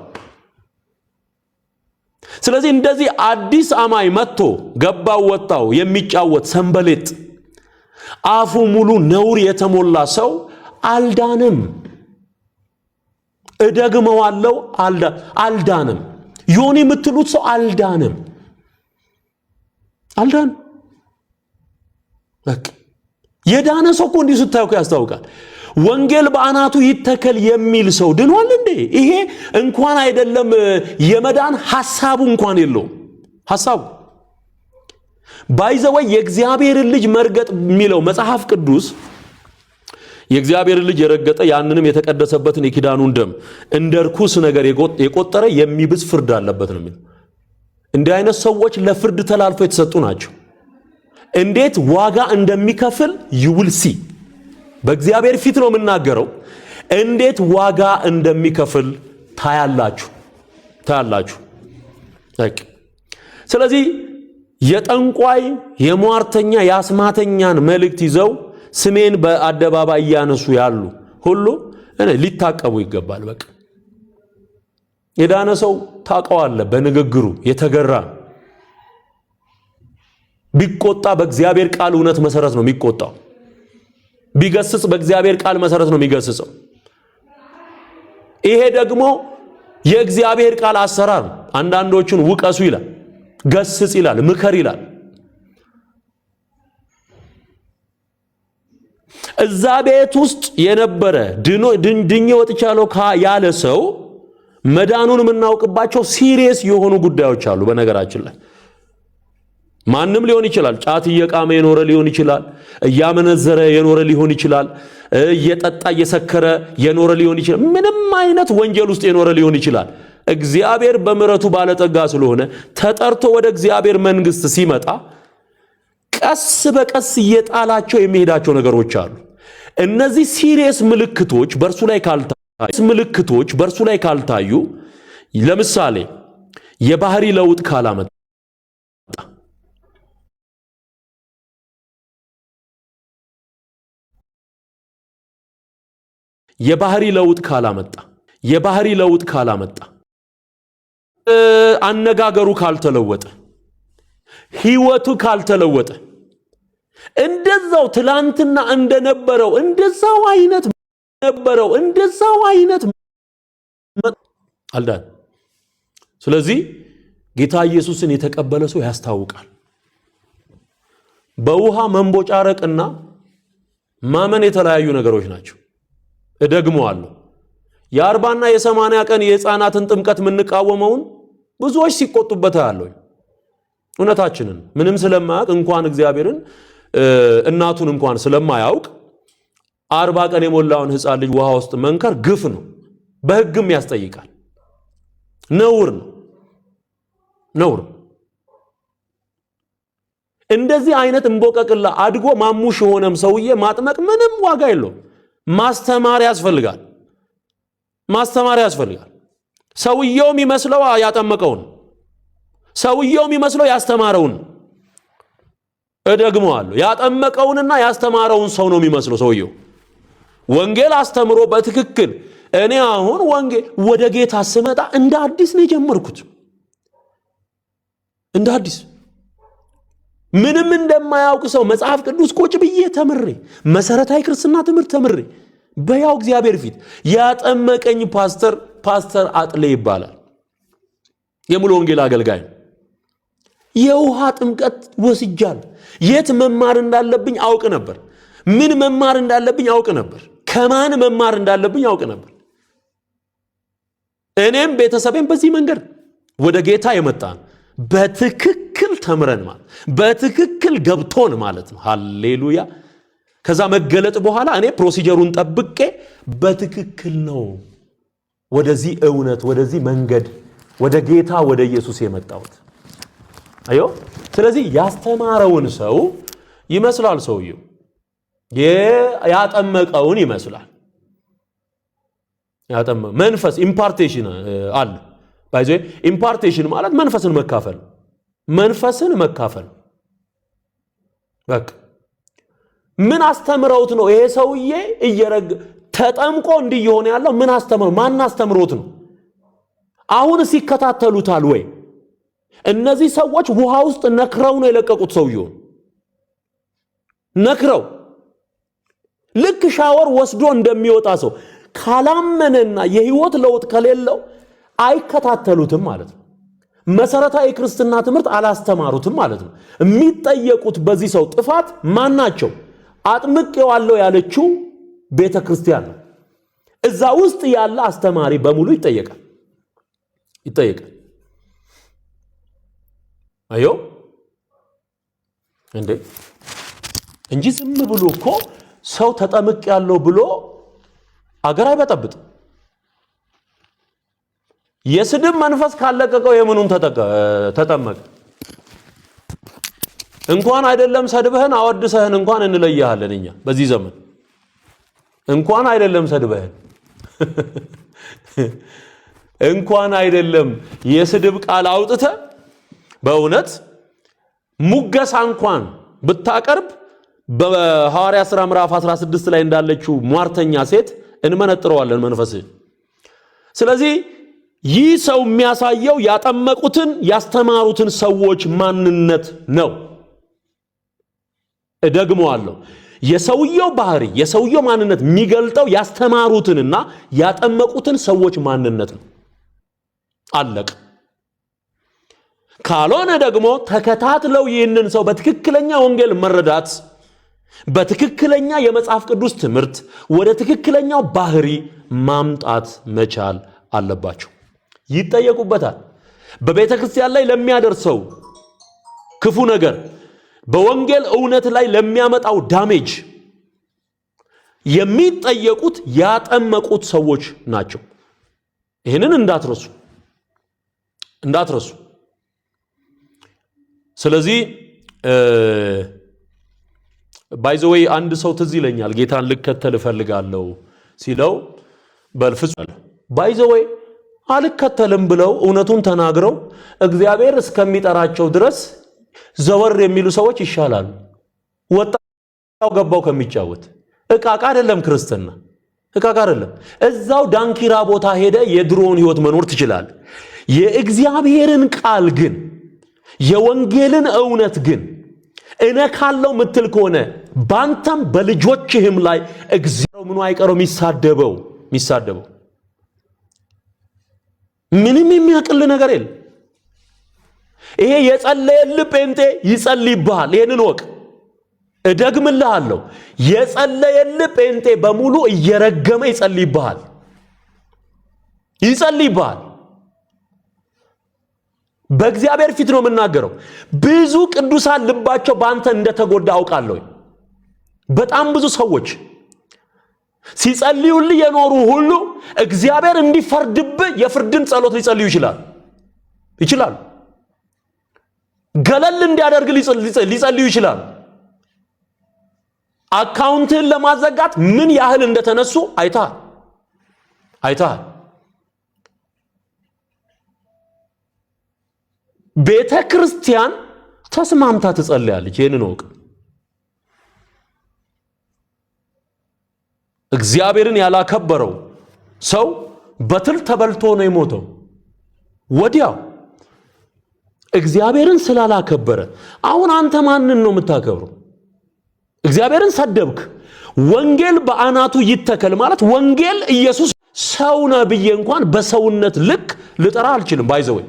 ስለዚህ እንደዚህ አዲስ አማኝ መጥቶ ገባው ወጣው የሚጫወት ሰንበሌጥ አፉ ሙሉ ነውር የተሞላ ሰው አልዳንም። እደግመዋለሁ፣ አልዳንም። ዮኒ የምትሉት ሰው አልዳንም። በቃ የዳነ ሰው እኮ እንዲህ ስታዩ ያስታውቃል። ወንጌል በአናቱ ይተከል የሚል ሰው ድኗል እንዴ? ይሄ እንኳን አይደለም የመዳን ሐሳቡ እንኳን የለውም። ሐሳቡ ባይዘወይ የእግዚአብሔርን ልጅ መርገጥ የሚለው መጽሐፍ ቅዱስ የእግዚአብሔርን ልጅ የረገጠ ያንንም የተቀደሰበትን የኪዳኑን ደም እንደ ርኩስ ነገር የቆጠረ የሚብስ ፍርድ አለበት ነው የሚለው። እንዲህ አይነት ሰዎች ለፍርድ ተላልፈው የተሰጡ ናቸው። እንዴት ዋጋ እንደሚከፍል ይውልሲ በእግዚአብሔር ፊት ነው የምናገረው። እንዴት ዋጋ እንደሚከፍል ታያላችሁ። ስለዚህ የጠንቋይ የሟርተኛ የአስማተኛን መልእክት ይዘው ስሜን በአደባባይ እያነሱ ያሉ ሁሉ ሊታቀቡ ይገባል። በቃ የዳነ ሰው ታቀዋለ በንግግሩ የተገራ ቢቆጣ በእግዚአብሔር ቃል እውነት መሰረት ነው የሚቆጣው። ቢገስጽ በእግዚአብሔር ቃል መሰረት ነው የሚገስጸው። ይሄ ደግሞ የእግዚአብሔር ቃል አሰራር። አንዳንዶቹን ውቀሱ ይላል፣ ገስጽ ይላል፣ ምከር ይላል። እዛ ቤት ውስጥ የነበረ ድኜ ወጥቻለሁ ያለ ሰው መዳኑን የምናውቅባቸው ሲሪየስ የሆኑ ጉዳዮች አሉ። በነገራችን ላይ ማንም ሊሆን ይችላል። ጫት እየቃመ የኖረ ሊሆን ይችላል። እያመነዘረ የኖረ ሊሆን ይችላል። እየጠጣ እየሰከረ የኖረ ሊሆን ይችላል። ምንም አይነት ወንጀል ውስጥ የኖረ ሊሆን ይችላል። እግዚአብሔር በምሕረቱ ባለጠጋ ስለሆነ ተጠርቶ ወደ እግዚአብሔር መንግስት ሲመጣ ቀስ በቀስ እየጣላቸው የሚሄዳቸው ነገሮች አሉ። እነዚህ ሲሪየስ ምልክቶች በእርሱ ላይ ካልታዩ ለምሳሌ የባህሪ ለውጥ ካላመጣ የባህሪ ለውጥ ካላመጣ አነጋገሩ ካልተለወጠ ህይወቱ ካልተለወጠ እንደዛው ትላንትና እንደነበረው እንደዛው አይነት አልዳን። ስለዚህ ጌታ ኢየሱስን የተቀበለ ሰው ያስታውቃል። በውሃ መንቦጫረቅና ማመን የተለያዩ ነገሮች ናቸው። እደግመዋለሁ። የ40ና የ80 ቀን የህፃናትን ጥምቀት የምንቃወመውን ብዙዎች ሲቆጡበት ያለው እውነታችንን ምንም ስለማያውቅ እንኳን እግዚአብሔርን እናቱን እንኳን ስለማያውቅ 40 ቀን የሞላውን ህፃን ልጅ ውሃ ውስጥ መንከር ግፍ ነው፣ በህግም ያስጠይቃል። ነውር ነው። እንደዚህ አይነት እንቦቀቅላ አድጎ ማሙሽ የሆነም ሰውዬ ማጥመቅ ምንም ዋጋ የለውም። ማስተማር ያስፈልጋል። ሰውየው የሚመስለው ያጠመቀውን፣ ሰውየው የሚመስለው ያስተማረውን። እደግመዋለሁ፣ ያጠመቀውንና ያስተማረውን ሰው ነው የሚመስለው ሰውየው። ወንጌል አስተምሮ በትክክል እኔ አሁን ወንጌል ወደ ጌታ ስመጣ እንደ አዲስ ነው የጀመርኩት። እንደ አዲስ ምንም እንደማያውቅ ሰው መጽሐፍ ቅዱስ ቁጭ ብዬ ተምሬ መሰረታዊ ክርስትና ትምህርት ተምሬ በያው እግዚአብሔር ፊት ያጠመቀኝ ፓስተር አጥሌ ይባላል። የሙሉ ወንጌል አገልጋይ። የውሃ ጥምቀት ወስጃል። የት መማር እንዳለብኝ አውቅ ነበር። ምን መማር እንዳለብኝ አውቅ ነበር። ከማን መማር እንዳለብኝ አውቅ ነበር። እኔም ቤተሰቤም በዚህ መንገድ ወደ ጌታ የመጣን በትክክል ተምረን ማለት በትክክል ገብቶን ማለት ነው። ሃሌሉያ። ከዛ መገለጥ በኋላ እኔ ፕሮሲጀሩን ጠብቄ በትክክል ነው ወደዚህ እውነት ወደዚህ መንገድ ወደ ጌታ ወደ ኢየሱስ የመጣሁት። አዮ ስለዚህ ያስተማረውን ሰው ይመስላል ሰውየው። ያጠመቀውን ይመስላል። መንፈስ ኢምፓርቴሽን አለ። ባይዘ ኢምፓርቴሽን ማለት መንፈስን መካፈል በቃ ምን አስተምረውት ነው ይሄ ሰውዬ ተጠምቆ እንዲሆነ ያለው? ማን አስተምሮት ነው? አሁንስ ይከታተሉታል ወይ? እነዚህ ሰዎች ውሃ ውስጥ ነክረው ነው የለቀቁት ሰውየው። ነክረው ልክ ሻወር ወስዶ እንደሚወጣ ሰው ካላመነና የህይወት ለውጥ ከሌለው አይከታተሉትም ማለት ነው። መሰረታዊ ክርስትና ትምህርት አላስተማሩትም ማለት ነው። የሚጠየቁት በዚህ ሰው ጥፋት ማናቸው? አጥምቄዋለሁ ያለችው ቤተክርስቲያን ነው። እዛ ውስጥ ያለ አስተማሪ በሙሉ ይጠየቃል። አዮ እንጂ ዝም ብሎ እኮ ሰው ተጠምቄያለሁ ብሎ አገር አይበጠብጥ። የስድብ መንፈስ ካለቀቀው የምኑን ተጠመቀ? እንኳን አይደለም ሰድበህን አወድሰህን እንኳን እንለያለን እኛ በዚህ ዘመን። እንኳን አይደለም ሰድበህን እንኳን አይደለም የስድብ ቃል አውጥተ በእውነት ሙገሳ እንኳን ብታቀርብ በሐዋርያ ሥራ ምዕራፍ 16 ላይ እንዳለችው ሟርተኛ ሴት እንመነጥረዋለን መንፈስ። ስለዚህ ይህ ሰው የሚያሳየው ያጠመቁትን ያስተማሩትን ሰዎች ማንነት ነው። እደግመዋለሁ። የሰውየው ባህሪ የሰውየው ማንነት የሚገልጠው ያስተማሩትንና ያጠመቁትን ሰዎች ማንነት ነው። አለቅ። ካልሆነ ደግሞ ተከታትለው ይህንን ሰው በትክክለኛ ወንጌል መረዳት፣ በትክክለኛ የመጽሐፍ ቅዱስ ትምህርት ወደ ትክክለኛው ባህሪ ማምጣት መቻል አለባቸው። ይጠየቁበታል። በቤተ ክርስቲያን ላይ ለሚያደርሰው ክፉ ነገር፣ በወንጌል እውነት ላይ ለሚያመጣው ዳሜጅ የሚጠየቁት ያጠመቁት ሰዎች ናቸው። ይህንን እንዳትረሱ። ስለዚህ ባይዘወይ አንድ ሰው ትዝ ይለኛል ጌታን ልከተል እፈልጋለሁ ሲለው በልፍጹም ባይዘወይ አልከተልም ብለው እውነቱን ተናግረው እግዚአብሔር እስከሚጠራቸው ድረስ ዘወር የሚሉ ሰዎች ይሻላሉ። ወጣው ገባው ከሚጫወት እቃቃ አይደለም ክርስትና፣ እቃቃ አይደለም። እዛው ዳንኪራ ቦታ ሄደ የድሮውን ህይወት መኖር ትችላል። የእግዚአብሔርን ቃል ግን የወንጌልን እውነት ግን እነካለው ምትል ከሆነ ባንተም በልጆችህም ላይ እግዚአብሔር ምኑ አይቀረው የሚሳደበው ምንም የሚያቅል ነገር የለም። ይሄ የጸለየልህ ጴንጤ ይጸልይብሃል። ይሄንን ወቅ እደግምልሃለሁ። የጸለየልህ ጴንጤ በሙሉ እየረገመ ይጸልይብሃል። በእግዚአብሔር ፊት ነው የምናገረው። ብዙ ቅዱሳን ልባቸው ባንተ እንደተጎዳ አውቃለሁ። በጣም ብዙ ሰዎች ሲጸልዩልህ የኖሩ ሁሉ እግዚአብሔር እንዲፈርድብህ የፍርድን ጸሎት ሊጸልዩ ይችላሉ። ገለል እንዲያደርግ ሊጸልዩ ይችላሉ። አካውንትህን ለማዘጋት ምን ያህል እንደተነሱ አይተሃል። ቤተ ክርስቲያን ተስማምታ ትጸልያለች። ይሄንን ወቅ እግዚአብሔርን ያላከበረው ሰው በትል ተበልቶ ነው የሞተው። ወዲያው እግዚአብሔርን ስላላከበረ አሁን አንተ ማንን ነው የምታከብረው? እግዚአብሔርን ሰደብክ። ወንጌል በአናቱ ይተከል ማለት ወንጌል ኢየሱስ ሰው ነው ብዬ እንኳን በሰውነት ልክ ልጠራ አልችልም። ባይዘወይ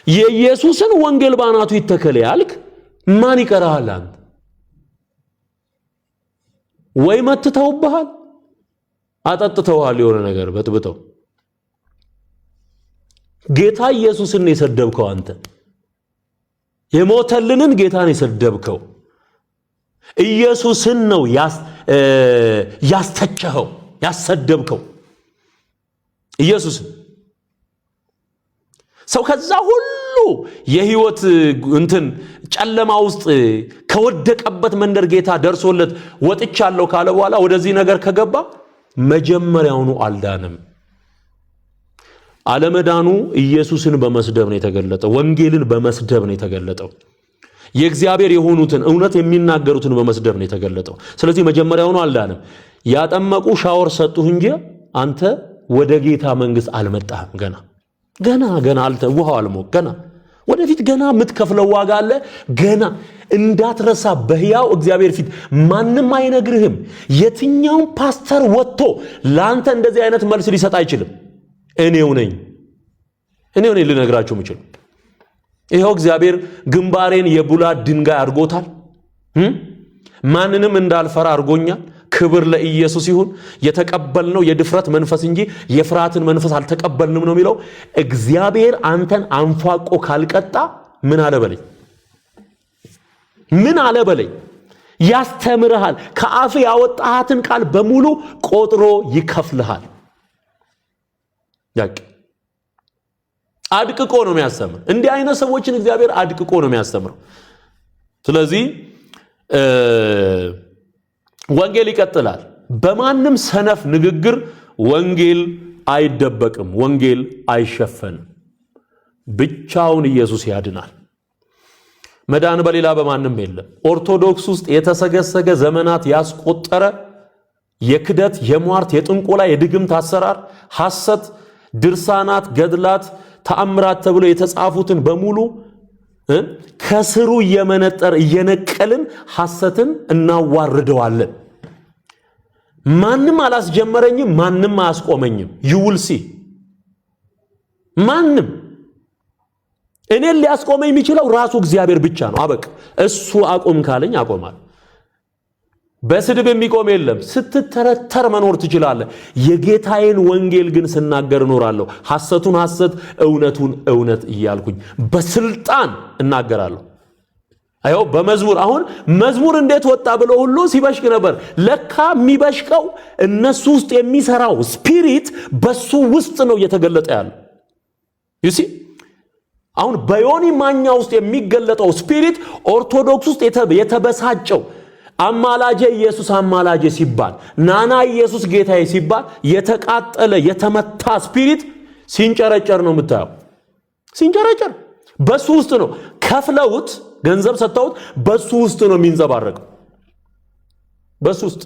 የኢየሱስን ወንጌል በአናቱ ይተከል ያልክ ማን ይቀራሃል? አንተ ወይ መትተውብሃል፣ አጠጥተውሃል፣ የሆነ ነገር በጥብጠው ጌታ ኢየሱስን የሰደብከው አንተ የሞተልንን ጌታን የሰደብከው ኢየሱስን ነው ያስተቸኸው ያሰደብከው ኢየሱስን። ሰው ከዛ ሁሉ ሁሉ የህይወት እንትን ጨለማ ውስጥ ከወደቀበት መንደር ጌታ ደርሶለት ወጥቻለሁ ካለ በኋላ ወደዚህ ነገር ከገባ መጀመሪያውኑ አልዳንም። አለመዳኑ ኢየሱስን በመስደብ ነው የተገለጠው። ወንጌልን በመስደብ ነው የተገለጠው። የእግዚአብሔር የሆኑትን እውነት የሚናገሩትን በመስደብ ነው የተገለጠው። ስለዚህ መጀመሪያውኑ አልዳንም። ያጠመቁ ሻወር ሰጡህ እንጂ አንተ ወደ ጌታ መንግስት አልመጣህም። ገና ውሃው አልሞቅ ገና ወደፊት ገና የምትከፍለው ዋጋ አለ። ገና እንዳትረሳ በሕያው እግዚአብሔር ፊት ማንም አይነግርህም። የትኛውም ፓስተር ወጥቶ ላንተ እንደዚህ አይነት መልስ ሊሰጥ አይችልም። እኔው ነኝ ልነግራችሁ የምችል። ይሄው እግዚአብሔር ግንባሬን የቡላት ድንጋይ አድርጎታል። ማንንም እንዳልፈራ አድርጎኛል። ክብር ለኢየሱስ ይሁን። የተቀበልነው የድፍረት መንፈስ እንጂ የፍርሃትን መንፈስ አልተቀበልንም ነው የሚለው። እግዚአብሔር አንተን አንፏቆ ካልቀጣ ምን አለ በለኝ ያስተምርሃል። ከአፍ ያወጣሃትን ቃል በሙሉ ቆጥሮ ይከፍልሃል። አድቅቆ ነው የሚያስተምር። እንዲህ አይነት ሰዎችን እግዚአብሔር አድቅቆ ነው የሚያስተምረው። ስለዚህ ወንጌል ይቀጥላል። በማንም ሰነፍ ንግግር ወንጌል አይደበቅም፣ ወንጌል አይሸፈንም። ብቻውን ኢየሱስ ያድናል። መዳን በሌላ በማንም የለም። ኦርቶዶክስ ውስጥ የተሰገሰገ ዘመናት ያስቆጠረ የክደት፣ የሟርት፣ የጥንቆላ፣ የድግምት አሰራር፣ ሐሰት፣ ድርሳናት፣ ገድላት፣ ተአምራት ተብሎ የተጻፉትን በሙሉ ከስሩ እየነቀልን ሐሰትን እናዋርደዋለን። ማንም አላስጀመረኝም፣ ማንም አያስቆመኝም። ይውልሲ ማንም እኔን ሊያስቆመኝ የሚችለው ራሱ እግዚአብሔር ብቻ ነው። አበቃ። እሱ አቆም ካለኝ አቆማል። በስድብ የሚቆም የለም። ስትተረተር መኖር ትችላለህ። የጌታዬን ወንጌል ግን ስናገር እኖራለሁ። ሐሰቱን ሐሰት፣ እውነቱን እውነት እያልኩኝ በስልጣን እናገራለሁ። አይው በመዝሙር አሁን መዝሙር እንዴት ወጣ ብሎ ሁሉ ሲበሽቅ ነበር። ለካ የሚበሽቀው እነሱ ውስጥ የሚሰራው ስፒሪት በሱ ውስጥ ነው እየተገለጠ ያለው። ዩሲ አሁን በዮኒ ማኛ ውስጥ የሚገለጠው ስፒሪት ኦርቶዶክስ ውስጥ የተበሳጨው አማላጄ ኢየሱስ አማላጄ ሲባል፣ ናና ኢየሱስ ጌታዬ ሲባል የተቃጠለ የተመታ ስፒሪት ሲንጨረጨር ነው የምታየው። ሲንጨረጨር በሱ ውስጥ ነው። ከፍለውት ገንዘብ ሰጥተውት በሱ ውስጥ ነው የሚንዘባረቀው። በሱ ውስጥ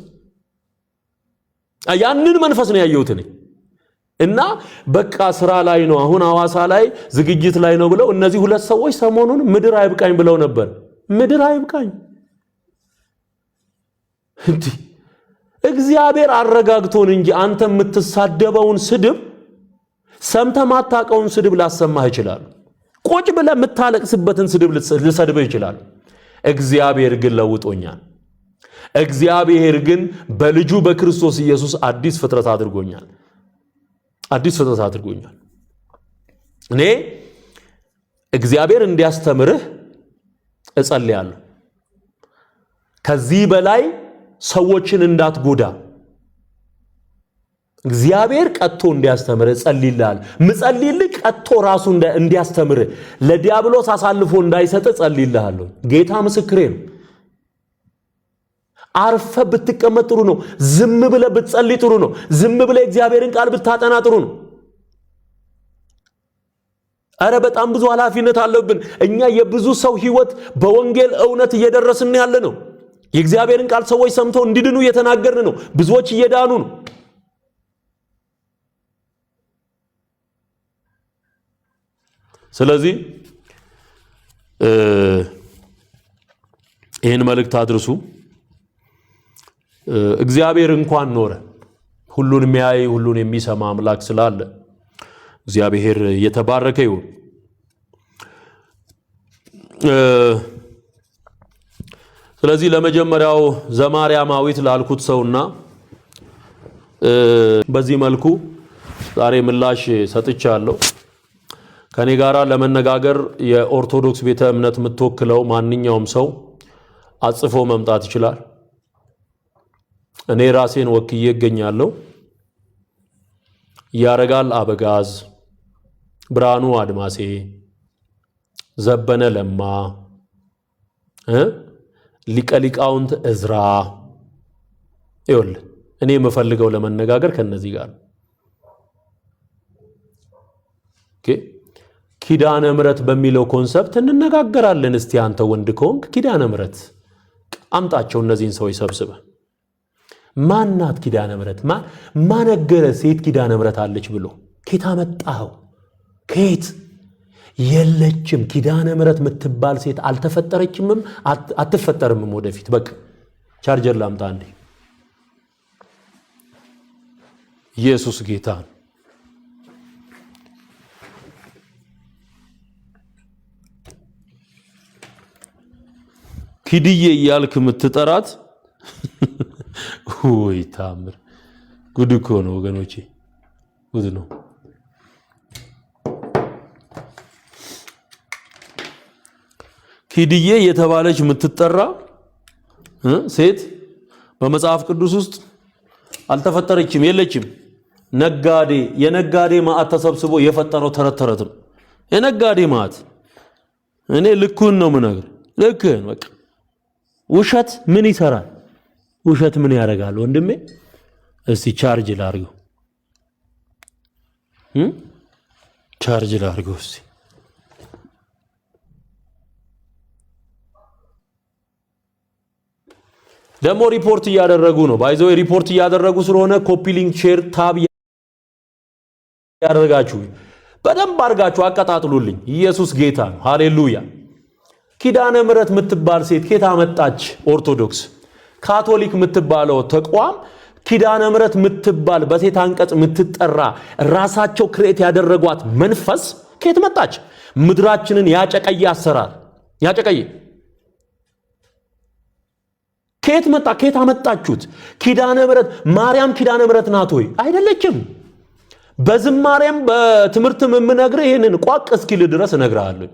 ያንን መንፈስ ነው ያየሁት እኔ። እና በቃ ስራ ላይ ነው አሁን ሐዋሳ ላይ ዝግጅት ላይ ነው ብለው እነዚህ ሁለት ሰዎች ሰሞኑን ምድር አይብቃኝ ብለው ነበር። ምድር አይብቃኝ እንዴ! እግዚአብሔር አረጋግቶን እንጂ አንተ የምትሳደበውን ስድብ ሰምተህ ማታውቀውን ስድብ ላሰማህ ይችላል። ቁጭ ብለህ የምታለቅስበትን ስድብ ልሰድብህ ይችላል። እግዚአብሔር ግን ለውጦኛል። እግዚአብሔር ግን በልጁ በክርስቶስ ኢየሱስ አዲስ ፍጥረት አድርጎኛል። አዲስ ፍጥረት አድርጎኛል። እኔ እግዚአብሔር እንዲያስተምርህ እጸልያለሁ። ከዚህ በላይ ሰዎችን እንዳትጎዳ እግዚአብሔር ቀጥቶ እንዲያስተምር ጸልይልሃል። ምጸልይልህ ቀጥቶ ራሱ እንዲያስተምር ለዲያብሎስ አሳልፎ እንዳይሰጥ ጸልይልሃለሁ። ጌታ ምስክሬ ነው። አርፈ ብትቀመጥ ጥሩ ነው። ዝም ብለህ ብትጸልይ ጥሩ ነው። ዝም ብለህ እግዚአብሔርን ቃል ብታጠና ጥሩ ነው። አረ በጣም ብዙ ኃላፊነት አለብን። እኛ የብዙ ሰው ህይወት በወንጌል እውነት እየደረስን ያለ ነው። የእግዚአብሔርን ቃል ሰዎች ሰምተው እንዲድኑ እየተናገርን ነው። ብዙዎች እየዳኑ ነው። ስለዚህ ይህን መልእክት አድርሱ። እግዚአብሔር እንኳን ኖረ ሁሉን የሚያይ ሁሉን የሚሰማ አምላክ ስላለ እግዚአብሔር የተባረከ ይሁን። ስለዚህ ለመጀመሪያው ዘማርያማዊት ላልኩት ሰውና በዚህ መልኩ ዛሬ ምላሽ ሰጥቻለሁ። ከኔ ጋራ ለመነጋገር የኦርቶዶክስ ቤተ እምነት የምትወክለው ማንኛውም ሰው አጽፎ መምጣት ይችላል። እኔ ራሴን ወክዬ እገኛለሁ። ያረጋል አበጋዝ፣ ብርሃኑ አድማሴ፣ ዘበነ ለማ ሊቀ ሊቃውንት እዝራ ይኸውልህ እኔ የምፈልገው ለመነጋገር ከነዚህ ጋር ኪዳነ ምሕረት በሚለው ኮንሰፕት እንነጋገራለን። እስቲ አንተ ወንድ ከሆንክ ኪዳነ ምሕረት አምጣቸው እነዚህን ሰዎች ሰብስበ ማናት ኪዳነ ምሕረት ማነገረ ሴት ኪዳነ ምሕረት አለች ብሎ ኬታ መጣው ከየት የለችም። ኪዳነ ምሕረት የምትባል ሴት አልተፈጠረችምም አትፈጠርምም ወደፊት። በቃ ቻርጀር ላምጣ እንዴ። ኢየሱስ ጌታ ኪድዬ እያልክ የምትጠራት ወይ ታምር ጉድ እኮ ነው ወገኖቼ፣ ጉድ ነው። ኪድዬ የተባለች የምትጠራ ሴት በመጽሐፍ ቅዱስ ውስጥ አልተፈጠረችም፣ የለችም። ነጋዴ የነጋዴ ማዕት ተሰብስቦ የፈጠረው ተረት ነው። የነጋዴ ማዕት እኔ ልኩን ነው ምነግር፣ ልክህን በቃ። ውሸት ምን ይሰራል? ውሸት ምን ያደርጋል? ወንድሜ እስቲ ቻርጅ ላርገው፣ ቻርጅ ላርገው እስቲ። ደግሞ ሪፖርት እያደረጉ ነው። ባይዘው ሪፖርት እያደረጉ ስለሆነ ኮፒ ሊንክ ሼር ታብ ያደርጋችሁ በደንብ አድርጋችሁ አቀጣጥሉልኝ። ኢየሱስ ጌታ ነው። ሃሌሉያ። ኪዳነ ምሕረት የምትባል ሴት ኬታ መጣች? ኦርቶዶክስ ካቶሊክ የምትባለው ተቋም ኪዳነ ምሕረት የምትባል በሴት አንቀጽ የምትጠራ ራሳቸው ክሬት ያደረጓት መንፈስ ኬት መጣች? ምድራችንን ያጨቀየ አሰራር ያጨቀየ ኬት መጣ? ኬት አመጣችሁት? ኪዳነ ምሕረት ማርያም ኪዳነ ምሕረት ናት ወይ? አይደለችም። በዝማሬም በትምህርትም የምነግርህ ይሄንን ቋቅ እስኪል ድረስ እነግርሃለሁ።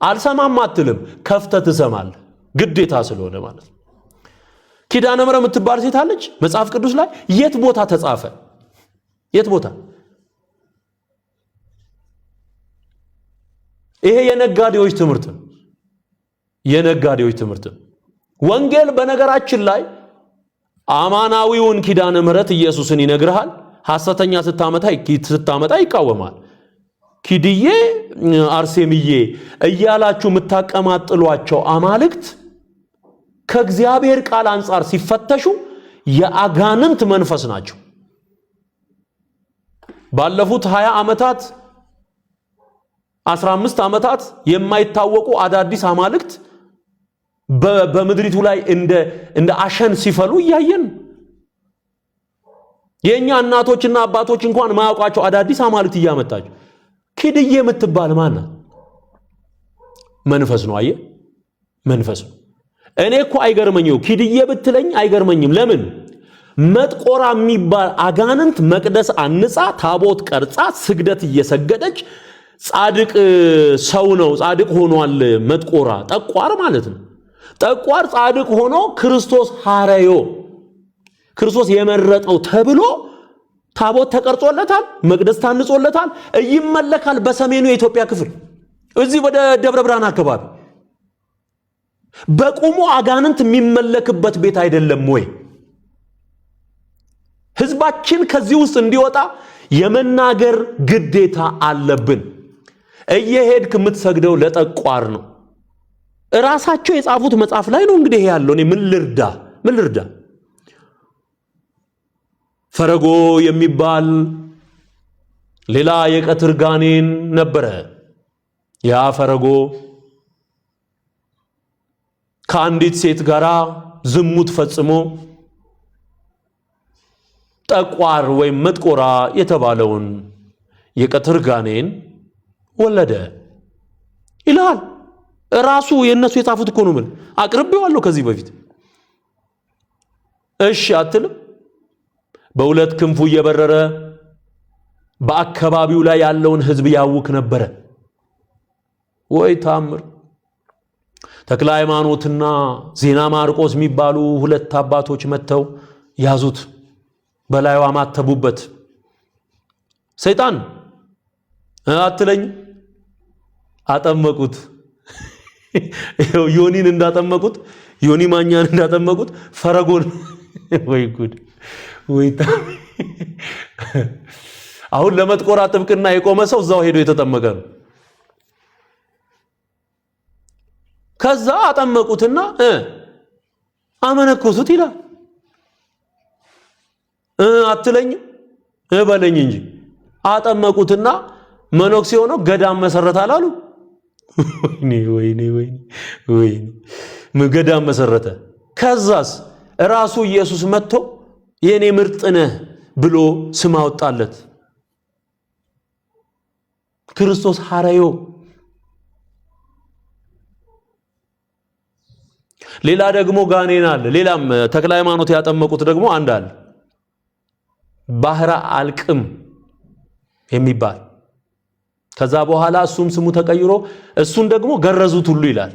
አልሰማም አትልም፣ ከፍተህ ትሰማለህ፣ ግዴታ ስለሆነ ማለት ነው። ኪዳነ ምሕረት የምትባል ሴት አለች መጽሐፍ ቅዱስ ላይ? የት ቦታ ተጻፈ? የት ቦታ? ይሄ የነጋዴዎች ትምህርት ነው። የነጋዴዎች ትምህርት ነው። ወንጌል በነገራችን ላይ አማናዊውን ኪዳነ ምሕረት ኢየሱስን ይነግርሃል። ሐሰተኛ ስታመጣ ይቃወማል። ኪድዬ አርሴምዬ እያላችሁ የምታቀማጥሏቸው አማልክት ከእግዚአብሔር ቃል አንጻር ሲፈተሹ የአጋንንት መንፈስ ናቸው። ባለፉት 20 ዓመታት 15 ዓመታት የማይታወቁ አዳዲስ አማልክት በምድሪቱ ላይ እንደ አሸን ሲፈሉ እያየን የኛ እናቶችና አባቶች እንኳን ማያውቋቸው አዳዲስ አማልክት እያመጣችሁ ኪድዬ የምትባል ማናት? መንፈስ ነው። አየ መንፈስ ነው። እኔ እኮ አይገርመኝም ኪድዬ ብትለኝ አይገርመኝም። ለምን? መጥቆራ የሚባል አጋንንት መቅደስ አንጻ ታቦት ቀርጻ ስግደት እየሰገደች ጻድቅ ሰው ነው ጻድቅ ሆኗል። መጥቆራ ጠቋር ማለት ነው። ጠቋር ጻድቅ ሆኖ ክርስቶስ ሐረዮ ክርስቶስ የመረጠው ተብሎ ታቦት ተቀርጾለታል፣ መቅደስ ታንጾለታል፣ ይመለካል። በሰሜኑ የኢትዮጵያ ክፍል እዚህ ወደ ደብረ ብርሃን አካባቢ በቁሙ አጋንንት የሚመለክበት ቤት አይደለም ወይ? ህዝባችን ከዚህ ውስጥ እንዲወጣ የመናገር ግዴታ አለብን። እየሄድክ የምትሰግደው ለጠቋር ነው። ራሳቸው የጻፉት መጽሐፍ ላይ ነው እንግዲህ ያለው። እኔ ምን ልርዳ? ፈረጎ የሚባል ሌላ የቀትር ጋኔን ነበረ። ያ ፈረጎ ከአንዲት ሴት ጋራ ዝሙት ፈጽሞ ጠቋር ወይም መጥቆራ የተባለውን የቀትር ጋኔን ወለደ ይላል። ራሱ የነሱ የጻፉት እኮ ነው። ምን አቅርቤዋለሁ ከዚህ በፊት። እሺ አትልም? በሁለት ክንፉ እየበረረ በአካባቢው ላይ ያለውን ህዝብ ያውክ ነበረ። ወይ ታምር! ተክለ ሃይማኖትና ዜና ማርቆስ የሚባሉ ሁለት አባቶች መተው ያዙት፣ በላዩ አማተቡበት። ሰይጣን አትለኝ አጠመቁት። ዮኒን እንዳጠመቁት ዮኒ ማኛን እንዳጠመቁት ፈረጎን ወይ ጉድ ወይ አሁን ለመጥቆራ ጥብቅና የቆመ ሰው እዛው ሄዶ የተጠመቀ ነው። ከዛ አጠመቁትና አመነኮሱት ይላል። አትለኝ በለኝ እንጂ አጠመቁትና መነኩሴ ሆኖ ገዳም መሰረታል አሉ። ወይኔ ገዳም መሰረተ። ከዛስ ራሱ ኢየሱስ መጥቶ የኔ ምርጥ ነህ ብሎ ስም አወጣለት። ክርስቶስ ሐረዮ። ሌላ ደግሞ ጋኔን አለ። ሌላም ተክለ ሃይማኖት ያጠመቁት ደግሞ አንድ አለ፣ ባህረ አልቅም የሚባል። ከዛ በኋላ እሱም ስሙ ተቀይሮ እሱን ደግሞ ገረዙት ሁሉ ይላል።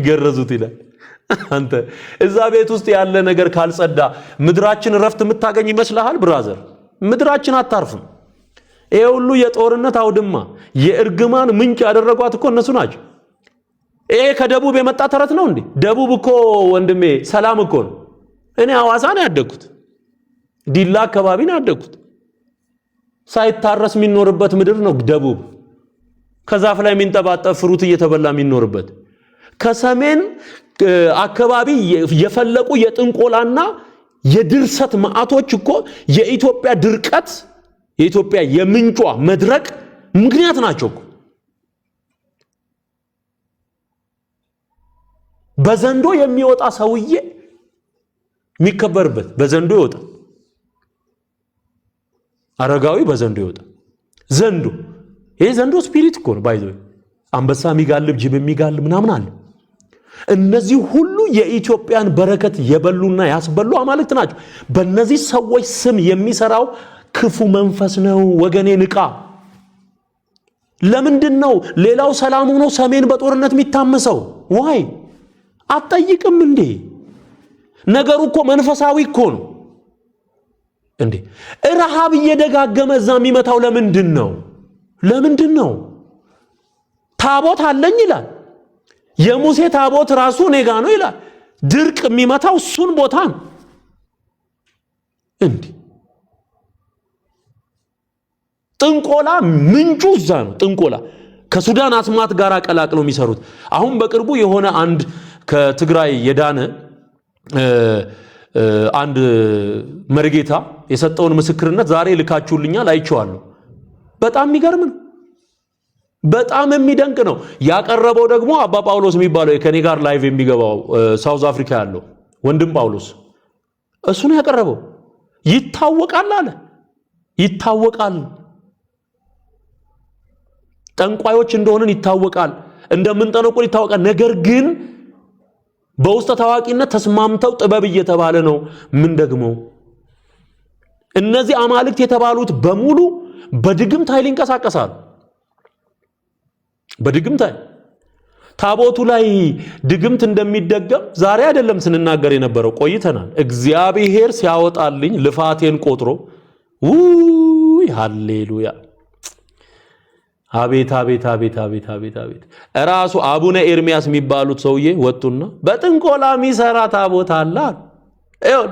ገረዙት ይላል። አንተ እዛ ቤት ውስጥ ያለ ነገር ካልጸዳ ምድራችን ረፍት የምታገኝ ይመስልሃል? ብራዘር ምድራችን አታርፍም። ይሄ ሁሉ የጦርነት አውድማ የእርግማን ምንጭ ያደረጓት እኮ እነሱ ናቸው። ይሄ ከደቡብ የመጣ ተረት ነው እንዴ? ደቡብ እኮ ወንድሜ ሰላም እኮ ነው። እኔ ሐዋሳ ነው ያደግኩት፣ ዲላ አካባቢ ነው ያደግኩት። ሳይታረስ የሚኖርበት ምድር ነው ደቡብ። ከዛፍ ላይ የሚንጠባጠብ ፍሩት እየተበላ የሚኖርበት። ከሰሜን አካባቢ የፈለቁ የጥንቆላና የድርሰት ማዕቶች እኮ የኢትዮጵያ ድርቀት፣ የኢትዮጵያ የምንጯ መድረቅ ምክንያት ናቸው እኮ። በዘንዶ የሚወጣ ሰውዬ የሚከበርበት በዘንዶ ይወጣ። አረጋዊ በዘንዶ ይወጣ። ዘንዶ ይሄ ዘንዶ ስፒሪት እኮ ነው። ባይዘው አንበሳ የሚጋልብ ጅብ የሚጋልብ ምናምን አለ። እነዚህ ሁሉ የኢትዮጵያን በረከት የበሉና ያስበሉ አማልክት ናቸው። በእነዚህ ሰዎች ስም የሚሰራው ክፉ መንፈስ ነው። ወገኔ ንቃ። ለምንድን ነው ሌላው ሰላም ሆኖ ሰሜን በጦርነት የሚታመሰው? ዋይ አትጠይቅም እንዴ? ነገሩ እኮ መንፈሳዊ እኮ ነው እንዴ። ረሃብ እየደጋገመ እዛ የሚመታው ለምንድን ነው? ለምንድን ነው? ታቦት አለኝ ይላል። የሙሴ ታቦት ራሱ እኔ ጋ ነው ይላል። ድርቅ የሚመታው እሱን ቦታ ነው እንዴ። ጥንቆላ ምንጩ እዛ ነው። ጥንቆላ ከሱዳን አስማት ጋር ቀላቅለው የሚሰሩት። አሁን በቅርቡ የሆነ አንድ ከትግራይ የዳነ አንድ መርጌታ የሰጠውን ምስክርነት ዛሬ ልካችሁልኛል፣ አይቼዋለሁ። በጣም የሚገርም ነው። በጣም የሚደንቅ ነው። ያቀረበው ደግሞ አባ ጳውሎስ የሚባለው ከኔ ጋር ላይቭ የሚገባው ሳውዝ አፍሪካ ያለው ወንድም ጳውሎስ እሱ ነው ያቀረበው። ይታወቃል አለ። ይታወቃል፣ ጠንቋዮች እንደሆነን ይታወቃል፣ እንደምንጠነቁል ይታወቃል። ነገር ግን በውስጥ ታዋቂነት ተስማምተው ጥበብ እየተባለ ነው። ምን ደግሞ እነዚህ አማልክት የተባሉት በሙሉ በድግምት ኃይል ይንቀሳቀሳሉ። በድግምት ኃይል ታቦቱ ላይ ድግምት እንደሚደገም ዛሬ አይደለም ስንናገር የነበረው፣ ቆይተናል። እግዚአብሔር ሲያወጣልኝ ልፋቴን ቆጥሮ ውይ ሃሌሉያ! አቤት አቤት አቤት አቤት አቤት አቤት! ራሱ አቡነ ኤርሚያስ የሚባሉት ሰውዬ ወጡና በጥንቆላ የሚሰራ ታቦት አለ። ይሁን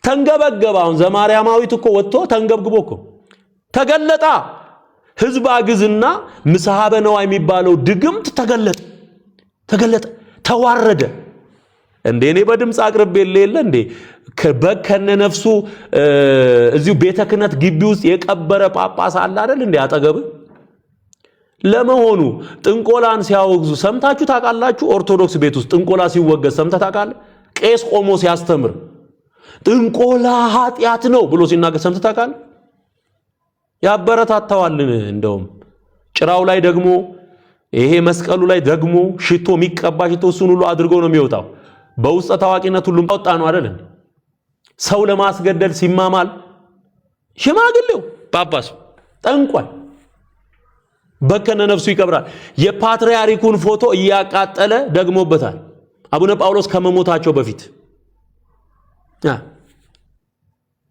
ተንገበገባ። አሁን ዘማርያማዊት እኮ ወጥቶ ተንገብግቦ እኮ ተገለጣ። ህዝብ አግዝና ምሳሐበ ነዋ የሚባለው ድግምት ተገለጠ፣ ተዋረደ። እንዴ እኔ በድምጽ አቅርቤ የለ እንዴ በከነ ነፍሱ እዚሁ ቤተ ክህነት ግቢ ውስጥ የቀበረ ጳጳስ አለ አይደል እንዴ አጠገብ። ለመሆኑ ጥንቆላን ሲያወግዙ ሰምታችሁ ታውቃላችሁ? ኦርቶዶክስ ቤት ውስጥ ጥንቆላ ሲወገዝ ሰምተህ ታውቃለህ? ቄስ ቆሞ ሲያስተምር ጥንቆላ ኃጢአት ነው ብሎ ሲናገር ሰምተህ ታውቃለህ? ያበረታታዋልን። እንደውም ጭራው ላይ ደግሞ ይሄ መስቀሉ ላይ ደግሞ ሽቶ የሚቀባ ሽቶ እሱን ሁሉ አድርጎ ነው የሚወጣው። በውስጥ ታዋቂነት ሁሉም ወጣ ነው አይደል? ሰው ለማስገደል ሲማማል ሽማግሌው ጳጳሱ ጠንቋይ በከነ ነፍሱ ይቀብራል። የፓትርያርኩን ፎቶ እያቃጠለ ደግሞበታል። አቡነ ጳውሎስ ከመሞታቸው በፊት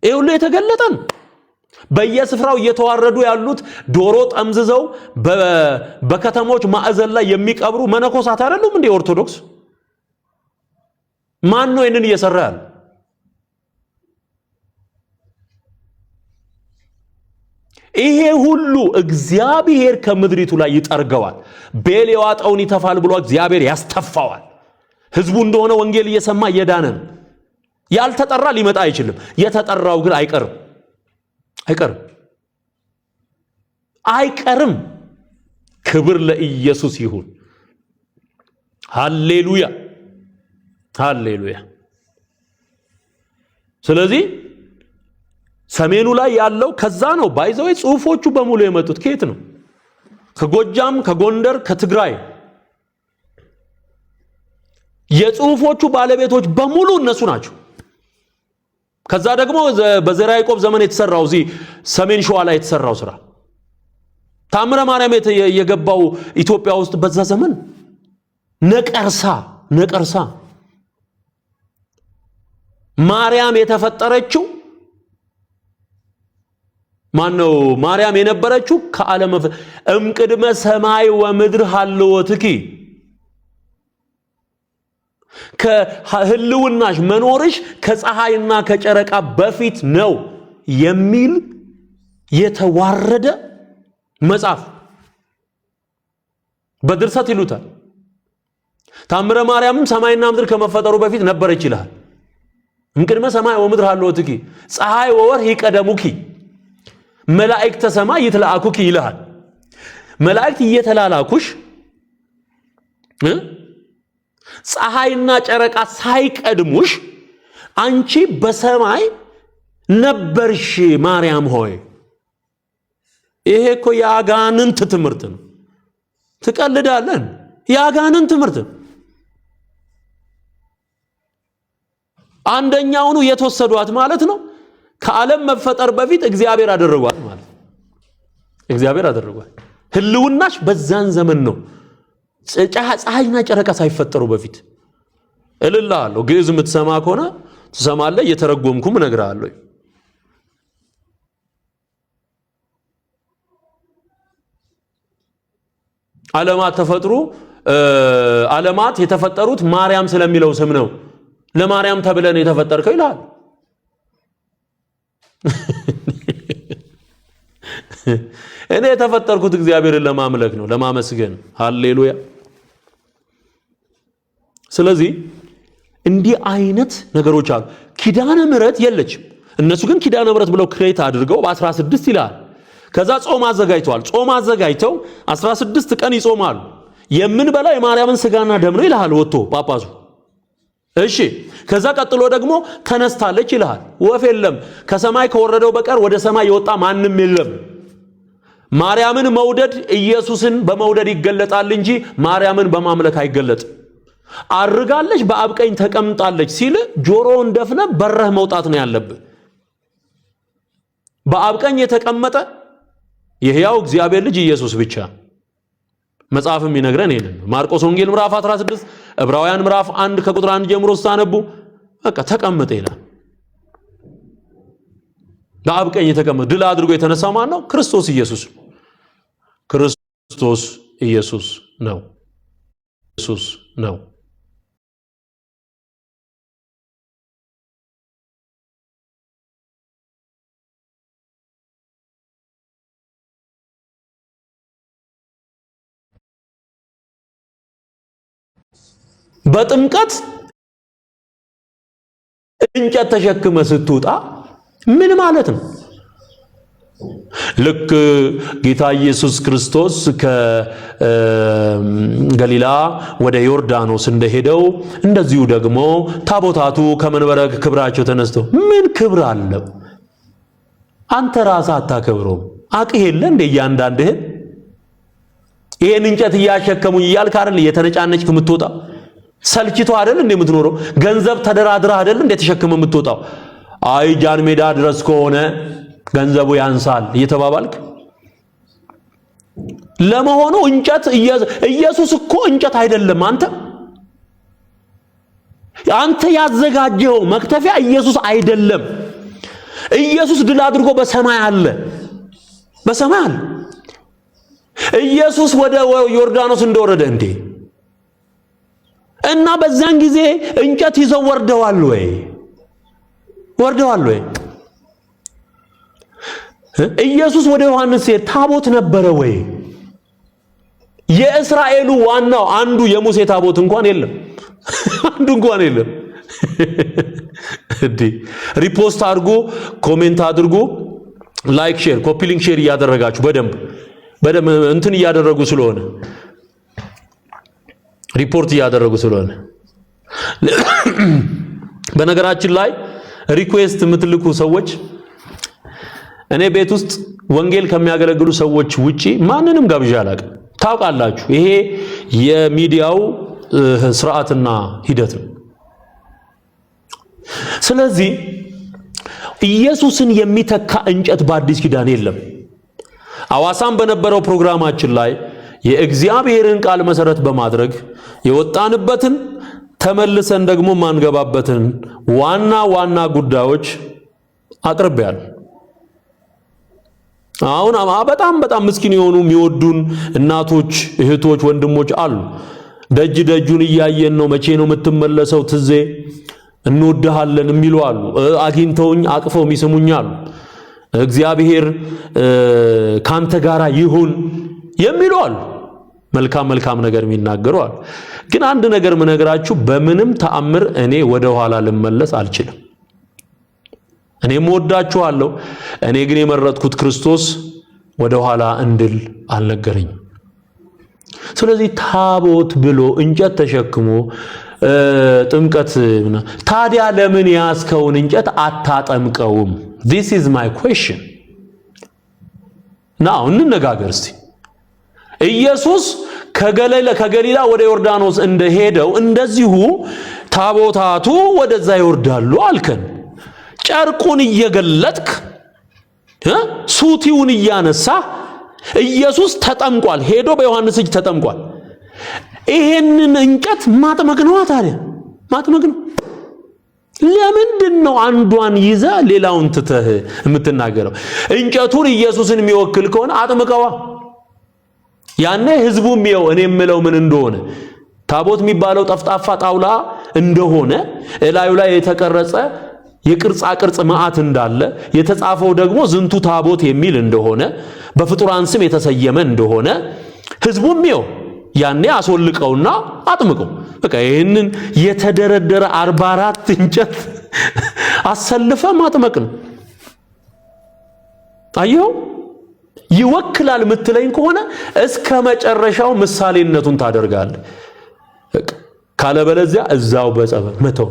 ይሄ ሁሉ የተገለጠ ነው። በየስፍራው እየተዋረዱ ያሉት ዶሮ ጠምዝዘው በከተሞች ማዕዘን ላይ የሚቀብሩ መነኮሳት አይደሉም እንዴ ኦርቶዶክስ? ማን ነው ይሄንን እየሰራ ያለው? ይሄ ሁሉ እግዚአብሔር ከምድሪቱ ላይ ይጠርገዋል። ቤል የዋጠውን ይተፋል ብሎ እግዚአብሔር ያስተፋዋል። ህዝቡ እንደሆነ ወንጌል እየሰማ እየዳነ ነው። ያልተጠራ ሊመጣ አይችልም። የተጠራው ግን አይቀርም። ክብር ለኢየሱስ ይሁን። ሃሌሉያ ሃሌሉያ። ስለዚህ ሰሜኑ ላይ ያለው ከዛ ነው። ባይዘው ጽሁፎቹ በሙሉ የመጡት ከየት ነው? ከጎጃም፣ ከጎንደር፣ ከትግራይ። የጽሁፎቹ ባለቤቶች በሙሉ እነሱ ናቸው። ከዛ ደግሞ በዘራ ያዕቆብ ዘመን የተሰራው እዚህ ሰሜን ሸዋ ላይ የተሰራው ስራ ታምረ ማርያም የገባው ኢትዮጵያ ውስጥ በዛ ዘመን ነቀርሳ ማርያም የተፈጠረችው ማነው? ማርያም የነበረችው ከዓለም እምቅድመ ሰማይ ወምድር ሀልወትኪ ከህልውናሽ መኖርሽ ከፀሐይና ከጨረቃ በፊት ነው የሚል የተዋረደ መጽሐፍ በድርሰት ይሉታል። ታምረ ማርያምም ሰማይና ምድር ከመፈጠሩ በፊት ነበረች ይላል። እምቅድመ ሰማይ ወምድር ሀልወትኪ ፀሐይ ወወርኅ ይቀደሙኪ መላእክተ ሰማይ ይትላአኩኪ ይላል። መላእክት እየተላላኩሽ ፀሐይና ጨረቃ ሳይቀድሙሽ አንቺ በሰማይ ነበርሽ ማርያም ሆይ። ይሄ እኮ የአጋንንት ትምህርት ነው። ትቀልዳለን? የአጋንንት ትምህርት ነው። አንደኛውኑ የተወሰዷት ማለት ነው። ከዓለም መፈጠር በፊት እግዚአብሔር አደረጓት ማለት ነው። እግዚአብሔር አደረጓት። ህልውናሽ በዛን ዘመን ነው። ፀሐይና ጨረቃ ሳይፈጠሩ በፊት እልልሃለሁ። ግዕዝ የምትሰማ ከሆነ ትሰማለህ፣ እየተረጎምኩም እነግርሃለሁ። ዓለማት የተፈጠሩት ማርያም ስለሚለው ስም ነው። ለማርያም ተብለን የተፈጠርከው ይላል። እኔ የተፈጠርኩት እግዚአብሔርን ለማምለክ ነው፣ ለማመስገን። ሃሌሉያ። ስለዚህ እንዲህ አይነት ነገሮች አሉ። ኪዳነ ምሕረት የለችም። እነሱ ግን ኪዳነ ምሕረት ብለው ክሬት አድርገው በ16 ይላል። ከዛ ጾም አዘጋጅተዋል። ጾም አዘጋጅተው 16 ቀን ይጾማሉ። የምንበላው የማርያምን ስጋና ደም ነው ይልሃል ወጥቶ ጳጳሱ። እሺ፣ ከዛ ቀጥሎ ደግሞ ተነስታለች ይልሃል። ወፍ የለም ከሰማይ ከወረደው በቀር ወደ ሰማይ የወጣ ማንም የለም። ማርያምን መውደድ ኢየሱስን በመውደድ ይገለጣል እንጂ ማርያምን በማምለክ አይገለጥም። አርጋለች፣ በአብ ቀኝ ተቀምጣለች ሲል ጆሮውን ደፍነ በረህ መውጣት ነው ያለብህ። በአብ ቀኝ የተቀመጠ የሕያው እግዚአብሔር ልጅ ኢየሱስ ብቻ። መጽሐፍም ይነግረን ይሄንን። ማርቆስ ወንጌል ምዕራፍ 16፣ ዕብራውያን ምዕራፍ 1 ከቁጥር 1 ጀምሮ ስታነቡ በቃ ተቀመጠ ይላል። በአብ ቀኝ የተቀመጠ ድል አድርጎ የተነሳ ማን ነው? ክርስቶስ ኢየሱስ። ክርስቶስ ኢየሱስ ነው። ኢየሱስ ነው። በጥምቀት እንጨት ተሸክመ ስትወጣ ምን ማለት ነው? ልክ ጌታ ኢየሱስ ክርስቶስ ከገሊላ ወደ ዮርዳኖስ እንደሄደው እንደዚሁ ደግሞ ታቦታቱ ከመንበረ ክብራቸው ተነስተው ምን ክብር አለው? አንተ ራስህ አታከብረውም? አቅህ የለ እንደ እያንዳንድህን ይሄን እንጨት እያሸከሙኝ እያልክ አይደል እየተነጫነጭክ የምትወጣው? ሰልችቶ አይደል እንደ የምትኖረው? ገንዘብ ተደራድረህ አይደል እንደ ተሸክመ የምትወጣው? አይ ጃን ሜዳ ድረስ ከሆነ ገንዘቡ ያንሳል እየተባባልክ። ለመሆኑ እንጨት ኢየሱስ እኮ እንጨት አይደለም። አንተ ያዘጋጀው መክተፊያ ኢየሱስ አይደለም። ኢየሱስ ድል አድርጎ በሰማይ አለ። በሰማይ አለ። ኢየሱስ ወደ ዮርዳኖስ እንደወረደ እንዴ እና በዛን ጊዜ እንጨት ይዘው ወርደዋል ወይ? ወርደዋል ወይ? ኢየሱስ ወደ ዮሐንስ ሲሄድ ታቦት ነበረ ወይ? የእስራኤሉ ዋናው አንዱ የሙሴ ታቦት እንኳን የለም። አንዱ እንኳን የለም። እዲ ሪፖስት አድርጉ፣ ኮሜንት አድርጉ፣ ላይክ ሼር፣ ኮፒ ሊንክ ሼር እያደረጋችሁ በደንብ እንትን እያደረጉ ስለሆነ ሪፖርት እያደረጉ ስለሆነ በነገራችን ላይ ሪኩዌስት የምትልኩ ሰዎች እኔ ቤት ውስጥ ወንጌል ከሚያገለግሉ ሰዎች ውጪ ማንንም ጋብዣ አላውቅም። ታውቃላችሁ፣ ይሄ የሚዲያው ስርዓትና ሂደት ነው። ስለዚህ ኢየሱስን የሚተካ እንጨት በአዲስ ኪዳን የለም። አዋሳም በነበረው ፕሮግራማችን ላይ የእግዚአብሔርን ቃል መሰረት በማድረግ የወጣንበትን ተመልሰን ደግሞ ማንገባበትን ዋና ጉዳዮች አቅርቤያለሁ። አሁን በጣም ምስኪን የሆኑ የሚወዱን እናቶች፣ እህቶች፣ ወንድሞች አሉ። ደጁን እያየን ነው፣ መቼ ነው የምትመለሰው ትዜ እንወድሃለን የሚሉ አሉ። አግኝተውኝ አቅፈው የሚስሙኝ አሉ። እግዚአብሔር ካንተ ጋራ ይሁን የሚሉ አሉ። መልካም ነገር የሚናገሩ አሉ። ግን አንድ ነገር ምነግራችሁ፣ በምንም ተአምር እኔ ወደ ኋላ ልመለስ አልችልም። እኔም ወዳችኋለሁ። እኔ ግን የመረጥኩት ክርስቶስ ወደ ኋላ እንድል አልነገረኝም። ስለዚህ ታቦት ብሎ እንጨት ተሸክሞ ጥምቀት ታዲያ ለምን ያስከውን እንጨት አታጠምቀውም? This is my question. now እንነጋገር እስቲ። ኢየሱስ ከገሊላ ወደ ዮርዳኖስ እንደሄደው እንደዚሁ ታቦታቱ ወደዛ ይወርዳሉ አልከን። ጨርቁን እየገለጥክ ሱቲውን እያነሳ ኢየሱስ ተጠምቋል። ሄዶ በዮሐንስ እጅ ተጠምቋል። ይሄንን እንጨት ማጥመቅ ነው ታዲያ፣ ማጥመቅ ነው። ለምንድን ነው አንዷን ይዘ ሌላውን ትተህ የምትናገረው? እንጨቱን ኢየሱስን የሚወክል ከሆነ አጥምቀዋ። ያኔ ህዝቡም ይኸው እኔ የምለው ምን እንደሆነ ታቦት የሚባለው ጠፍጣፋ ጣውላ እንደሆነ እላዩ ላይ የተቀረጸ የቅርጻ ቅርጽ ማዕት እንዳለ የተጻፈው ደግሞ ዝንቱ ታቦት የሚል እንደሆነ በፍጡራን ስም የተሰየመ እንደሆነ ህዝቡም ይኸው ያኔ አስወልቀውና አጥምቀው። በቃ ይሄንን የተደረደረ 44 እንጨት አሰልፈ ማጥመቅ ነው። አየው ይወክላል ምትለኝ ከሆነ እስከ መጨረሻው ምሳሌነቱን ታደርጋለህ። ካለበለዚያ እዛው በጸበል መተው።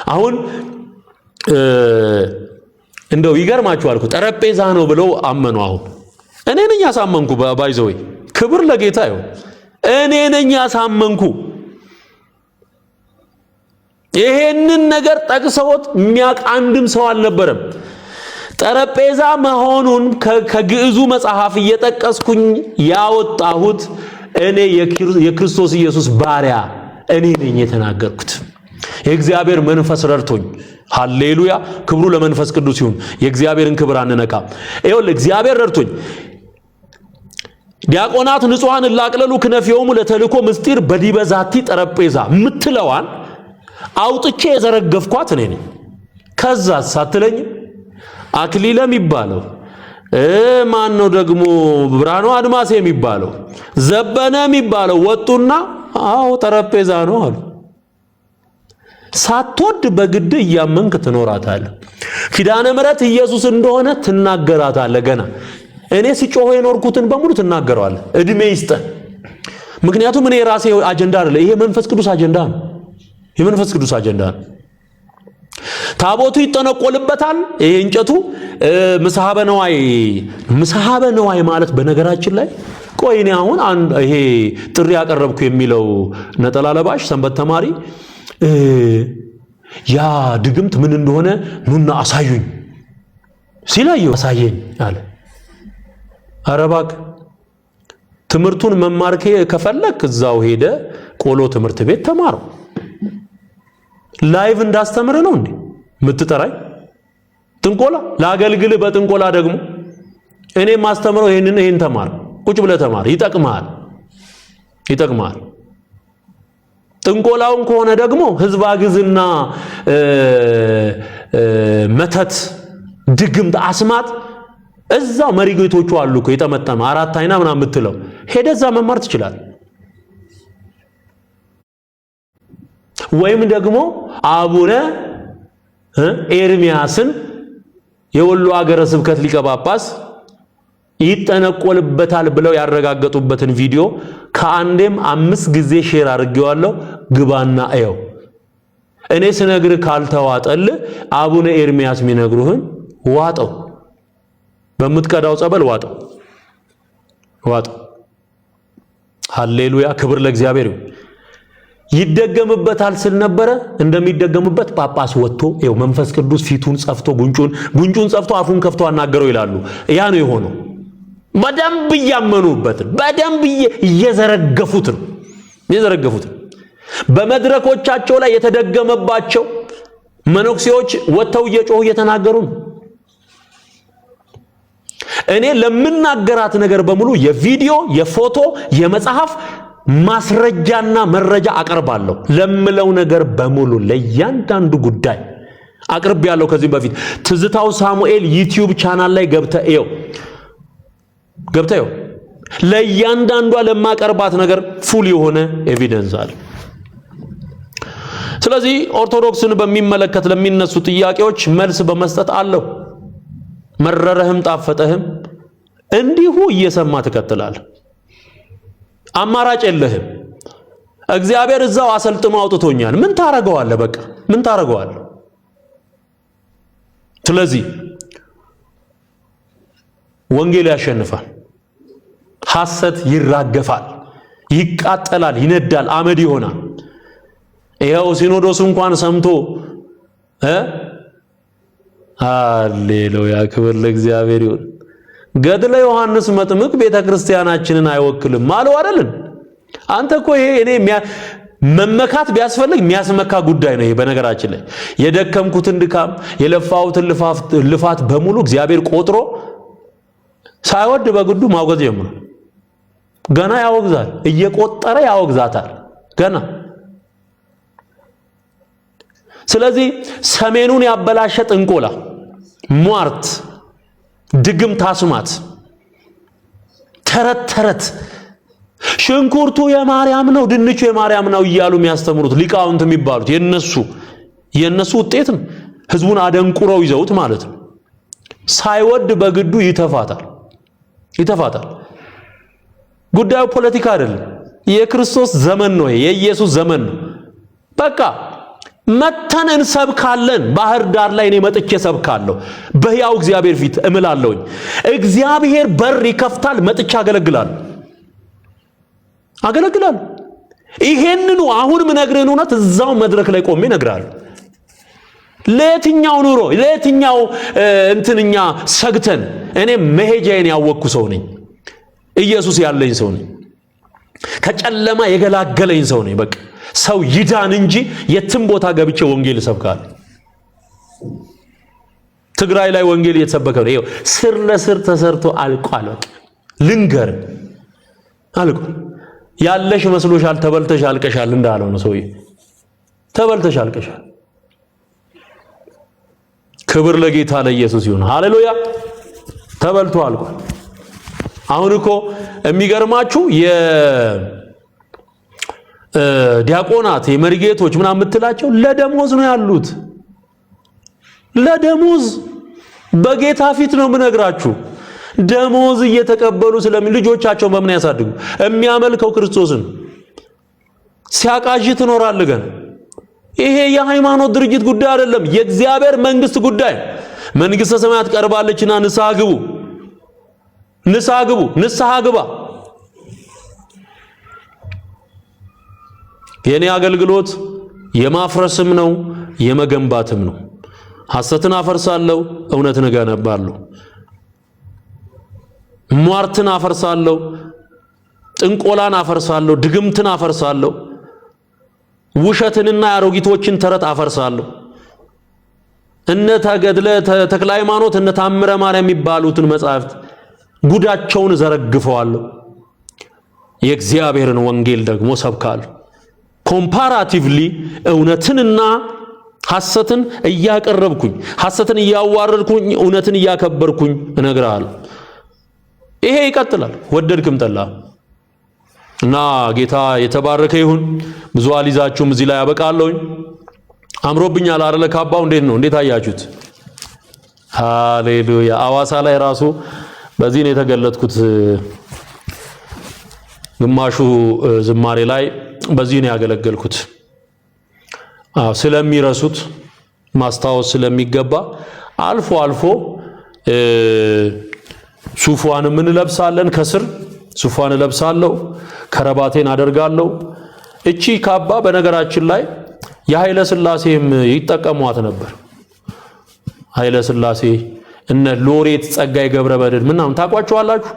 አሁን እንደው ይገርማችኋል እኮ ጠረጴዛ ነው ብለው አመኑ። አሁን እኔ ነኝ ያሳመንኩ። ባይዘው ክብር ለጌታ ይሁን። እኔ ነኝ ያሳመንኩ። ይሄንን ነገር ጠቅሰውት የሚያውቅ አንድም ሰው አልነበረም። ጠረጴዛ መሆኑን ከግዕዙ መጽሐፍ እየጠቀስኩኝ ያወጣሁት እኔ የክርስቶስ ኢየሱስ ባሪያ እኔ ነኝ የተናገርኩት። የእግዚአብሔር መንፈስ ረድቶኝ። ሃሌሉያ! ክብሩ ለመንፈስ ቅዱስ ይሁን። የእግዚአብሔርን ክብር አንነካም። ይኸውልህ እግዚአብሔር ረድቶኝ ዲያቆናት ንጹሃን ላቅለሉ ክነፊዮሙ ለተልኮ ምስጢር በዲበዛቲ ጠረጴዛ ምትለዋን አውጥቼ የዘረገፍኳት እኔ ነኝ። ከዛ ሳትለኝ አክሊለ የሚባለው ማን ነው ደግሞ ብርሃኑ አድማሴ የሚባለው ዘበነ የሚባለው ወጡና አዎ ጠረጴዛ ነው አሉ። ሳትወድ በግድ እያመንክ ትኖራታለህ። ኪዳነ ምሕረት ኢየሱስ እንደሆነ ትናገራታለህ። ገና እኔ ሲጮህ የኖርኩትን በሙሉ ትናገራለህ። እድሜ ይስጠ። ምክንያቱም እኔ ራሴ አጀንዳ አይደለ፣ ይሄ መንፈስ ቅዱስ አጀንዳ ነው። የመንፈስ ቅዱስ አጀንዳ ነው። ታቦቱ ይጠነቆልበታል። ይሄ እንጨቱ ምስሐበ ነዋይ ማለት በነገራችን ላይ ቆይ እኔ አሁን ይሄ ጥሪ ያቀረብኩ የሚለው ነጠላ ለባሽ ሰንበት ተማሪ ያ ድግምት ምን እንደሆነ ኑና አሳዩኝ ሲላየው አሳየኝ አለ። ኧረ እባክህ ትምህርቱን መማር ከፈለክ እዛው ሄደ ቆሎ ትምህርት ቤት ተማረው። ላይቭ እንዳስተምር ነው እንዴ የምትጠራኝ? ጥንቆላ ላገልግል በጥንቆላ ደግሞ እኔ ማስተምረው ይሄን ተማር ቁጭ ብለህ ተማር ይጠቅማል ጥንቆላውን ከሆነ ደግሞ ህዝብ አግዝና መተት ድግምት አስማት እዛው መሪጌቶቹ አሉ እኮ የጠመጠመ አራት አይና ምናምን የምትለው ሄደህ እዛ መማር ትችላለህ። ወይም ደግሞ አቡነ ኤርሚያስን የወሎ ሀገረ ስብከት ሊቀ ጳጳስ ይጠነቆልበታል ብለው ያረጋገጡበትን ቪዲዮ ከአንዴም 5 ጊዜ ሼር አድርጌዋለሁ። ግባና አየው። እኔ ስነግር ካልተዋጠል አቡነ ኤርሚያስ የሚነግሩህን ዋጠው፣ በምትቀዳው ጸበል ዋጠው። ሃሌሉያ ክብር ለእግዚአብሔር ይሁን። ይደገምበታል ስል ነበረ። እንደሚደገምበት ጳጳስ ወጥቶ ይኸው መንፈስ ቅዱስ ፊቱን ጸፍቶ ጉንጩን ጸፍቶ አፉን ከፍቶ አናገረው ይላሉ። ያ ነው የሆነው። በደንብ እያመኑበት በደንብ እየዘረገፉት ነው። በመድረኮቻቸው ላይ የተደገመባቸው መነኩሴዎች ወጥተው እየጮሁ እየተናገሩ ነው። እኔ ለምናገራት ነገር በሙሉ የቪዲዮ የፎቶ የመጽሐፍ ማስረጃና መረጃ አቀርባለሁ። ለምለው ነገር በሙሉ ለእያንዳንዱ ጉዳይ አቅርብ ያለው ከዚህ በፊት ትዝታው ሳሙኤል ዩቲዩብ ቻናል ላይ ገብተው ለእያንዳንዷ ለማቀርባት ነገር ፉል የሆነ ኤቪደንስ አለ። ስለዚህ ኦርቶዶክስን በሚመለከት ለሚነሱ ጥያቄዎች መልስ በመስጠት አለው። መረረህም ጣፈጠህም እንዲሁ እየሰማ ትከተላለህ። አማራጭ የለህም። እግዚአብሔር እዛው አሰልጥኖ አውጥቶኛል። ምን ታረገዋለህ? በቃ ምን ታረገዋለህ? ስለዚህ ወንጌል ያሸንፋል። ሐሰት ይራገፋል፣ ይቃጠላል፣ ይነዳል፣ አመድ ይሆናል። ይሄው ሲኖዶስ እንኳን ሰምቶ ሃሌሉያ ክብር ለእግዚአብሔር ይሁን። ገድለ ዮሐንስ መጥምቅ ቤተክርስቲያናችንን አይወክልም አለው አይደል? አንተ እኮ ይሄ እኔ መመካት ቢያስፈልግ የሚያስመካ ጉዳይ ነው። ይሄ በነገራችን ላይ የደከምኩትን ድካም የለፋሁትን ልፋት በሙሉ እግዚአብሔር ቆጥሮ ሳይወድ በግዱ ማውገዝ ጀምሯል። ገና ያወግዛል፣ እየቆጠረ ያወግዛታል ገና። ስለዚህ ሰሜኑን ያበላሸ ጥንቆላ፣ ሟርት፣ ድግምት፣ አስማት፣ ተረት ሽንኩርቱ የማርያም ነው ድንቹ የማርያም ነው እያሉ የሚያስተምሩት ሊቃውንት የሚባሉት የነሱ ውጤት ነው። ህዝቡን አደንቁረው ይዘውት ማለት ነው። ሳይወድ በግዱ ይተፋታል። ጉዳዩ ፖለቲካ አይደለም። የክርስቶስ ዘመን ነው፣ የኢየሱስ ዘመን ነው። በቃ መተን እንሰብካለን። ባህር ዳር ላይ እኔ መጥቼ ሰብካለሁ። በሕያው እግዚአብሔር ፊት እምላለሁኝ። እግዚአብሔር በር ይከፍታል። መጥቼ አገለግላለሁ። ይሄንኑ አሁን ምነግርህን እውነት እዛው መድረክ ላይ ቆሜ እነግርሃለሁ። ለየትኛው ኑሮ ለየትኛው እንትንኛ ሰግተን እኔ መሄጃዬን ያወቅኩ ሰው ነኝ። ኢየሱስ ያለኝ ሰው ነኝ። ከጨለማ የገላገለኝ ሰው ነኝ። በቃ ሰው ይዳን እንጂ የትም ቦታ ገብቼ ወንጌል እሰብካለሁ። ትግራይ ላይ ወንጌል እየተሰበከ ነው። ይሄው ስር ለስር ተሰርቶ አልቋል። በቃ ልንገር አልቋል። ያለሽ መስሎሻል፣ ተበልተሽ አልቀሻል እንዳለው ነው ሰውዬ። ተበልተሽ አልቀሻል። ክብር ለጌታ ለኢየሱስ ይሁን። ሃሌሉያ። ተበልቶ አልቋል። አሁን እኮ የሚገርማችሁ የዲያቆናት የመሪጌቶች ምናምን የምትላቸው ለደሞዝ ነው ያሉት። ለደሞዝ በጌታ ፊት ነው የምነግራችሁ። ደሞዝ እየተቀበሉ ልጆቻቸው በምን ያሳድጉ? የሚያመልከው ክርስቶስን ሲያቃዥ ትኖራለህ ገና። ይሄ የሃይማኖት ድርጅት ጉዳይ አይደለም፣ የእግዚአብሔር መንግስት ጉዳይ። መንግስተ ሰማያት ቀርባለችና ንስሐ ግቡ፣ ንስሐ ግባ። የኔ አገልግሎት የማፍረስም ነው የመገንባትም ነው። ሐሰትን አፈርሳለሁ፣ እውነትን እገነባለሁ። ሟርትን አፈርሳለሁ፣ ጥንቆላን አፈርሳለሁ፣ ድግምትን አፈርሳለሁ፣ ውሸትንና ያሮጊቶችን ተረት አፈርሳለሁ። እነ ተገድለ ተክለ ሃይማኖት እነ ታምረ ማርያም የሚባሉትን መጻሕፍት ጉዳቸውን ዘረግፈዋለሁ። የእግዚአብሔርን ወንጌል ደግሞ ሰብካለሁ። ኮምፓራቲቭሊ እውነትንና ሐሰትን እያቀረብኩኝ ሐሰትን እያዋረድኩኝ እውነትን እያከበርኩኝ እነግራለሁ። ይሄ ይቀጥላል ወደድክም ጠላ እና ጌታ የተባረከ ይሁን። ብዙ አልይዛችሁም እዚህ ላይ ያበቃለሁኝ። አምሮብኛል አይደለ? ካባው እንዴት ነው? እንዴት አያችሁት? ሃሌሉያ። አዋሳ ላይ ራሱ በዚህ ነው የተገለጥኩት። ግማሹ ዝማሬ ላይ በዚህ ነው ያገለገልኩት። ስለሚረሱት ማስታወስ ስለሚገባ አልፎ አልፎ ሱፋን ምን ለብሳለን፣ ከስር ሱፋን ለብሳለሁ፣ ከረባቴን አደርጋለሁ። እቺ ካባ በነገራችን ላይ የኃይለ ሥላሴም ይጠቀሟት ነበር። ኃይለ ሥላሴ እነ ሎሬት ጸጋዬ ገብረመድኅን ምናምን ታቋቸዋላችሁ።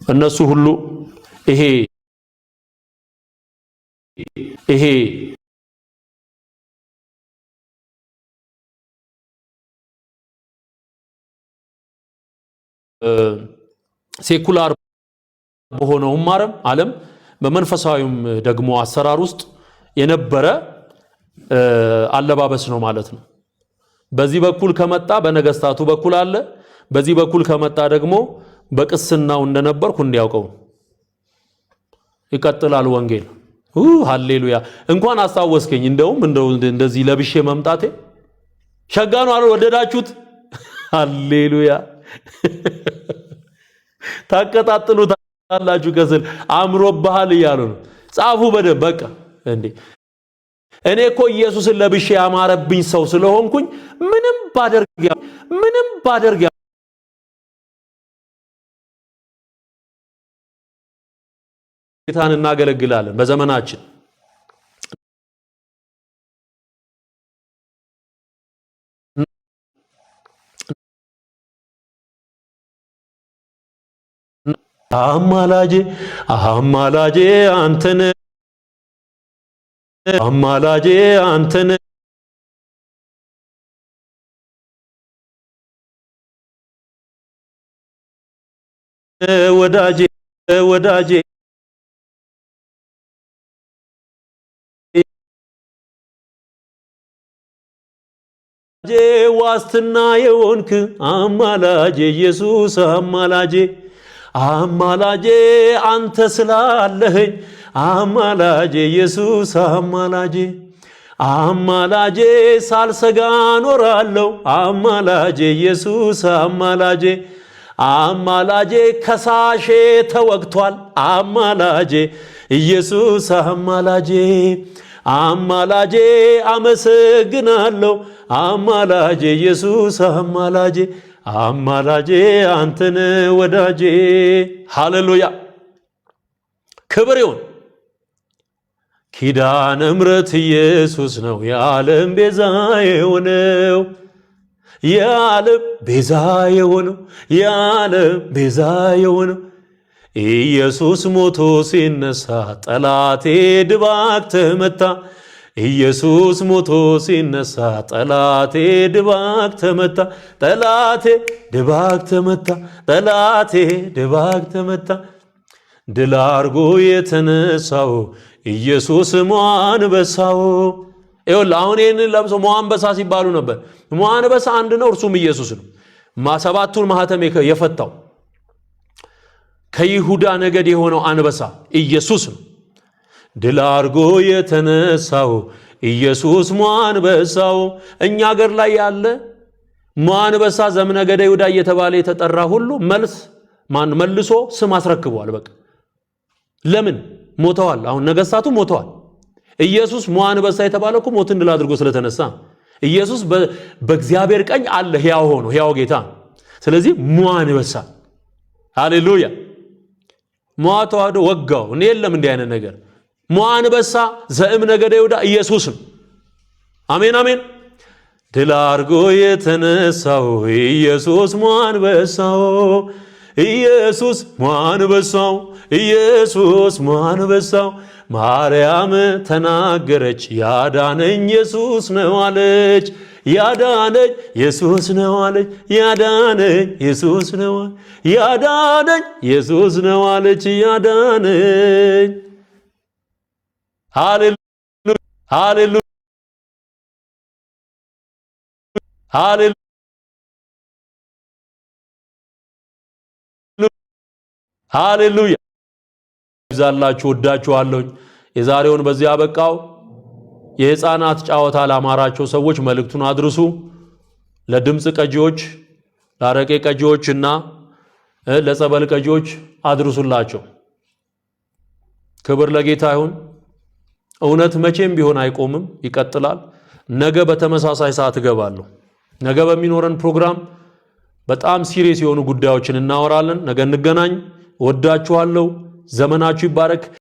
እነሱ ሁሉ ይሄ ሴኩላር በሆነውም ዓለም በመንፈሳዊም ደግሞ አሰራር ውስጥ የነበረ አለባበስ ነው ማለት ነው። በዚህ በኩል ከመጣ በነገስታቱ በኩል አለ፣ በዚህ በኩል ከመጣ ደግሞ በቅስናው እንደነበርኩ እንዲያውቀው ይቀጥላል ወንጌል። ሃሌሉያ። እንኳን አስታወስከኝ። እንደዚህ ለብሼ መምጣቴ ሸጋኑ አለ። ወደዳችሁት? ሃሌሉያ። ታቀጣጥሉታላችሁ ከስል አምሮብሃል እያሉ ነው። ጻፉ በደንብ በቃ እንዴ። እኔ እኮ ኢየሱስን ለብሼ ያማረብኝ ሰው ስለሆንኩኝ ምንም ባደርግ ጌታን እናገለግላለን በዘመናችን። አማላጄ አንተን ወዳጄ ዋስትና የሆንክ አማላጄ ኢየሱስ አማላጄ አንተ ስላለኸኝ አማላጄ ኢየሱስ አማላጄ ሳልሰጋ ኖራለሁ አማላጄ ኢየሱስ አማላጄ ከሳሼ ተወግቷል አማላጄ ኢየሱስ አማላጄ አመሰግናለሁ አማላጄ ኢየሱስ አማላጄ አንተን ወዳጄ። ሃሌሉያ ክብር ይሁን። ኪዳነ ምሕረት ኢየሱስ ነው የዓለም ቤዛ የሆነው የዓለም ቤዛ የሆነው ኢየሱስ ሞቶ ሲነሳ ጠላቴ ድባቅ ተመታ። ኢየሱስ ሞቶ ሲነሳ ጠላቴ ድባቅ ተመታ። ጠላቴ ድባቅ ተመታ። ድል አርጎ የተነሳው ኢየሱስ ሟንበሳው። ይኸውልህ አሁን ይህንን ለብሶ ሟንበሳ ሲባሉ ነበር። ሟንበሳ አንድ ነው፣ እርሱም ኢየሱስ ነው። ሰባቱን ማህተም የፈታው ከይሁዳ ነገድ የሆነው አንበሳ ኢየሱስ ነው። ድል አርጎ የተነሳው ኢየሱስ ሟንበሳው። እኛ ሀገር ላይ ያለ ሟንበሳ ዘምነገደ ይሁዳ እየተባለ የተጠራ ሁሉ መልሶ ስም አስረክቧል። በቃ ለምን ሞተዋል? አሁን ነገስታቱ ሞተዋል። ኢየሱስ ሟንበሳ የተባለው እኮ ሞትን ድል አድርጎ ስለተነሳ ኢየሱስ በእግዚአብሔር ቀኝ አለ፣ ሕያው ሆኖ ሕያው ጌታ። ስለዚህ ሟንበሳ ሃሌሉያ። ተዋህዶ ወጋው እኔ የለም እንዲህ አይነት ነገር። ሟንበሳ ዘእምነገደ ይሁዳ ኢየሱስ ነው። አሜን አሜን። ድል አርጎ የተነሳው ኢየሱስ ሟንበሳው ማርያም ተናገረች ያዳነኝ ኢየሱስ ነው አለች። ያዳነኝ ኢየሱስ ነው አለች ያዳነኝ ኢየሱስ ነው ያዳነኝ ኢየሱስ ነው አለች ያዳነኝ ሃሌሉያ ሃሌሉያ ሃሌሉያ ሃሌሉያ ይዛላችሁ ወዳችኋለሁ የዛሬውን በዚህ አበቃው የህፃናት ጫወታ ላማራቸው ሰዎች መልእክቱን አድርሱ ለድምጽ ቀጂዎች ለአረቄ ቀጂዎችና ለጸበል ቀጂዎች አድርሱላቸው ክብር ለጌታ ይሁን እውነት መቼም ቢሆን አይቆምም ይቀጥላል ነገ በተመሳሳይ ሰዓት እገባለሁ ነገ በሚኖረን ፕሮግራም በጣም ሲሪየስ የሆኑ ጉዳዮችን እናወራለን ነገ እንገናኝ ወዳችኋለሁ ዘመናችሁ ይባረክ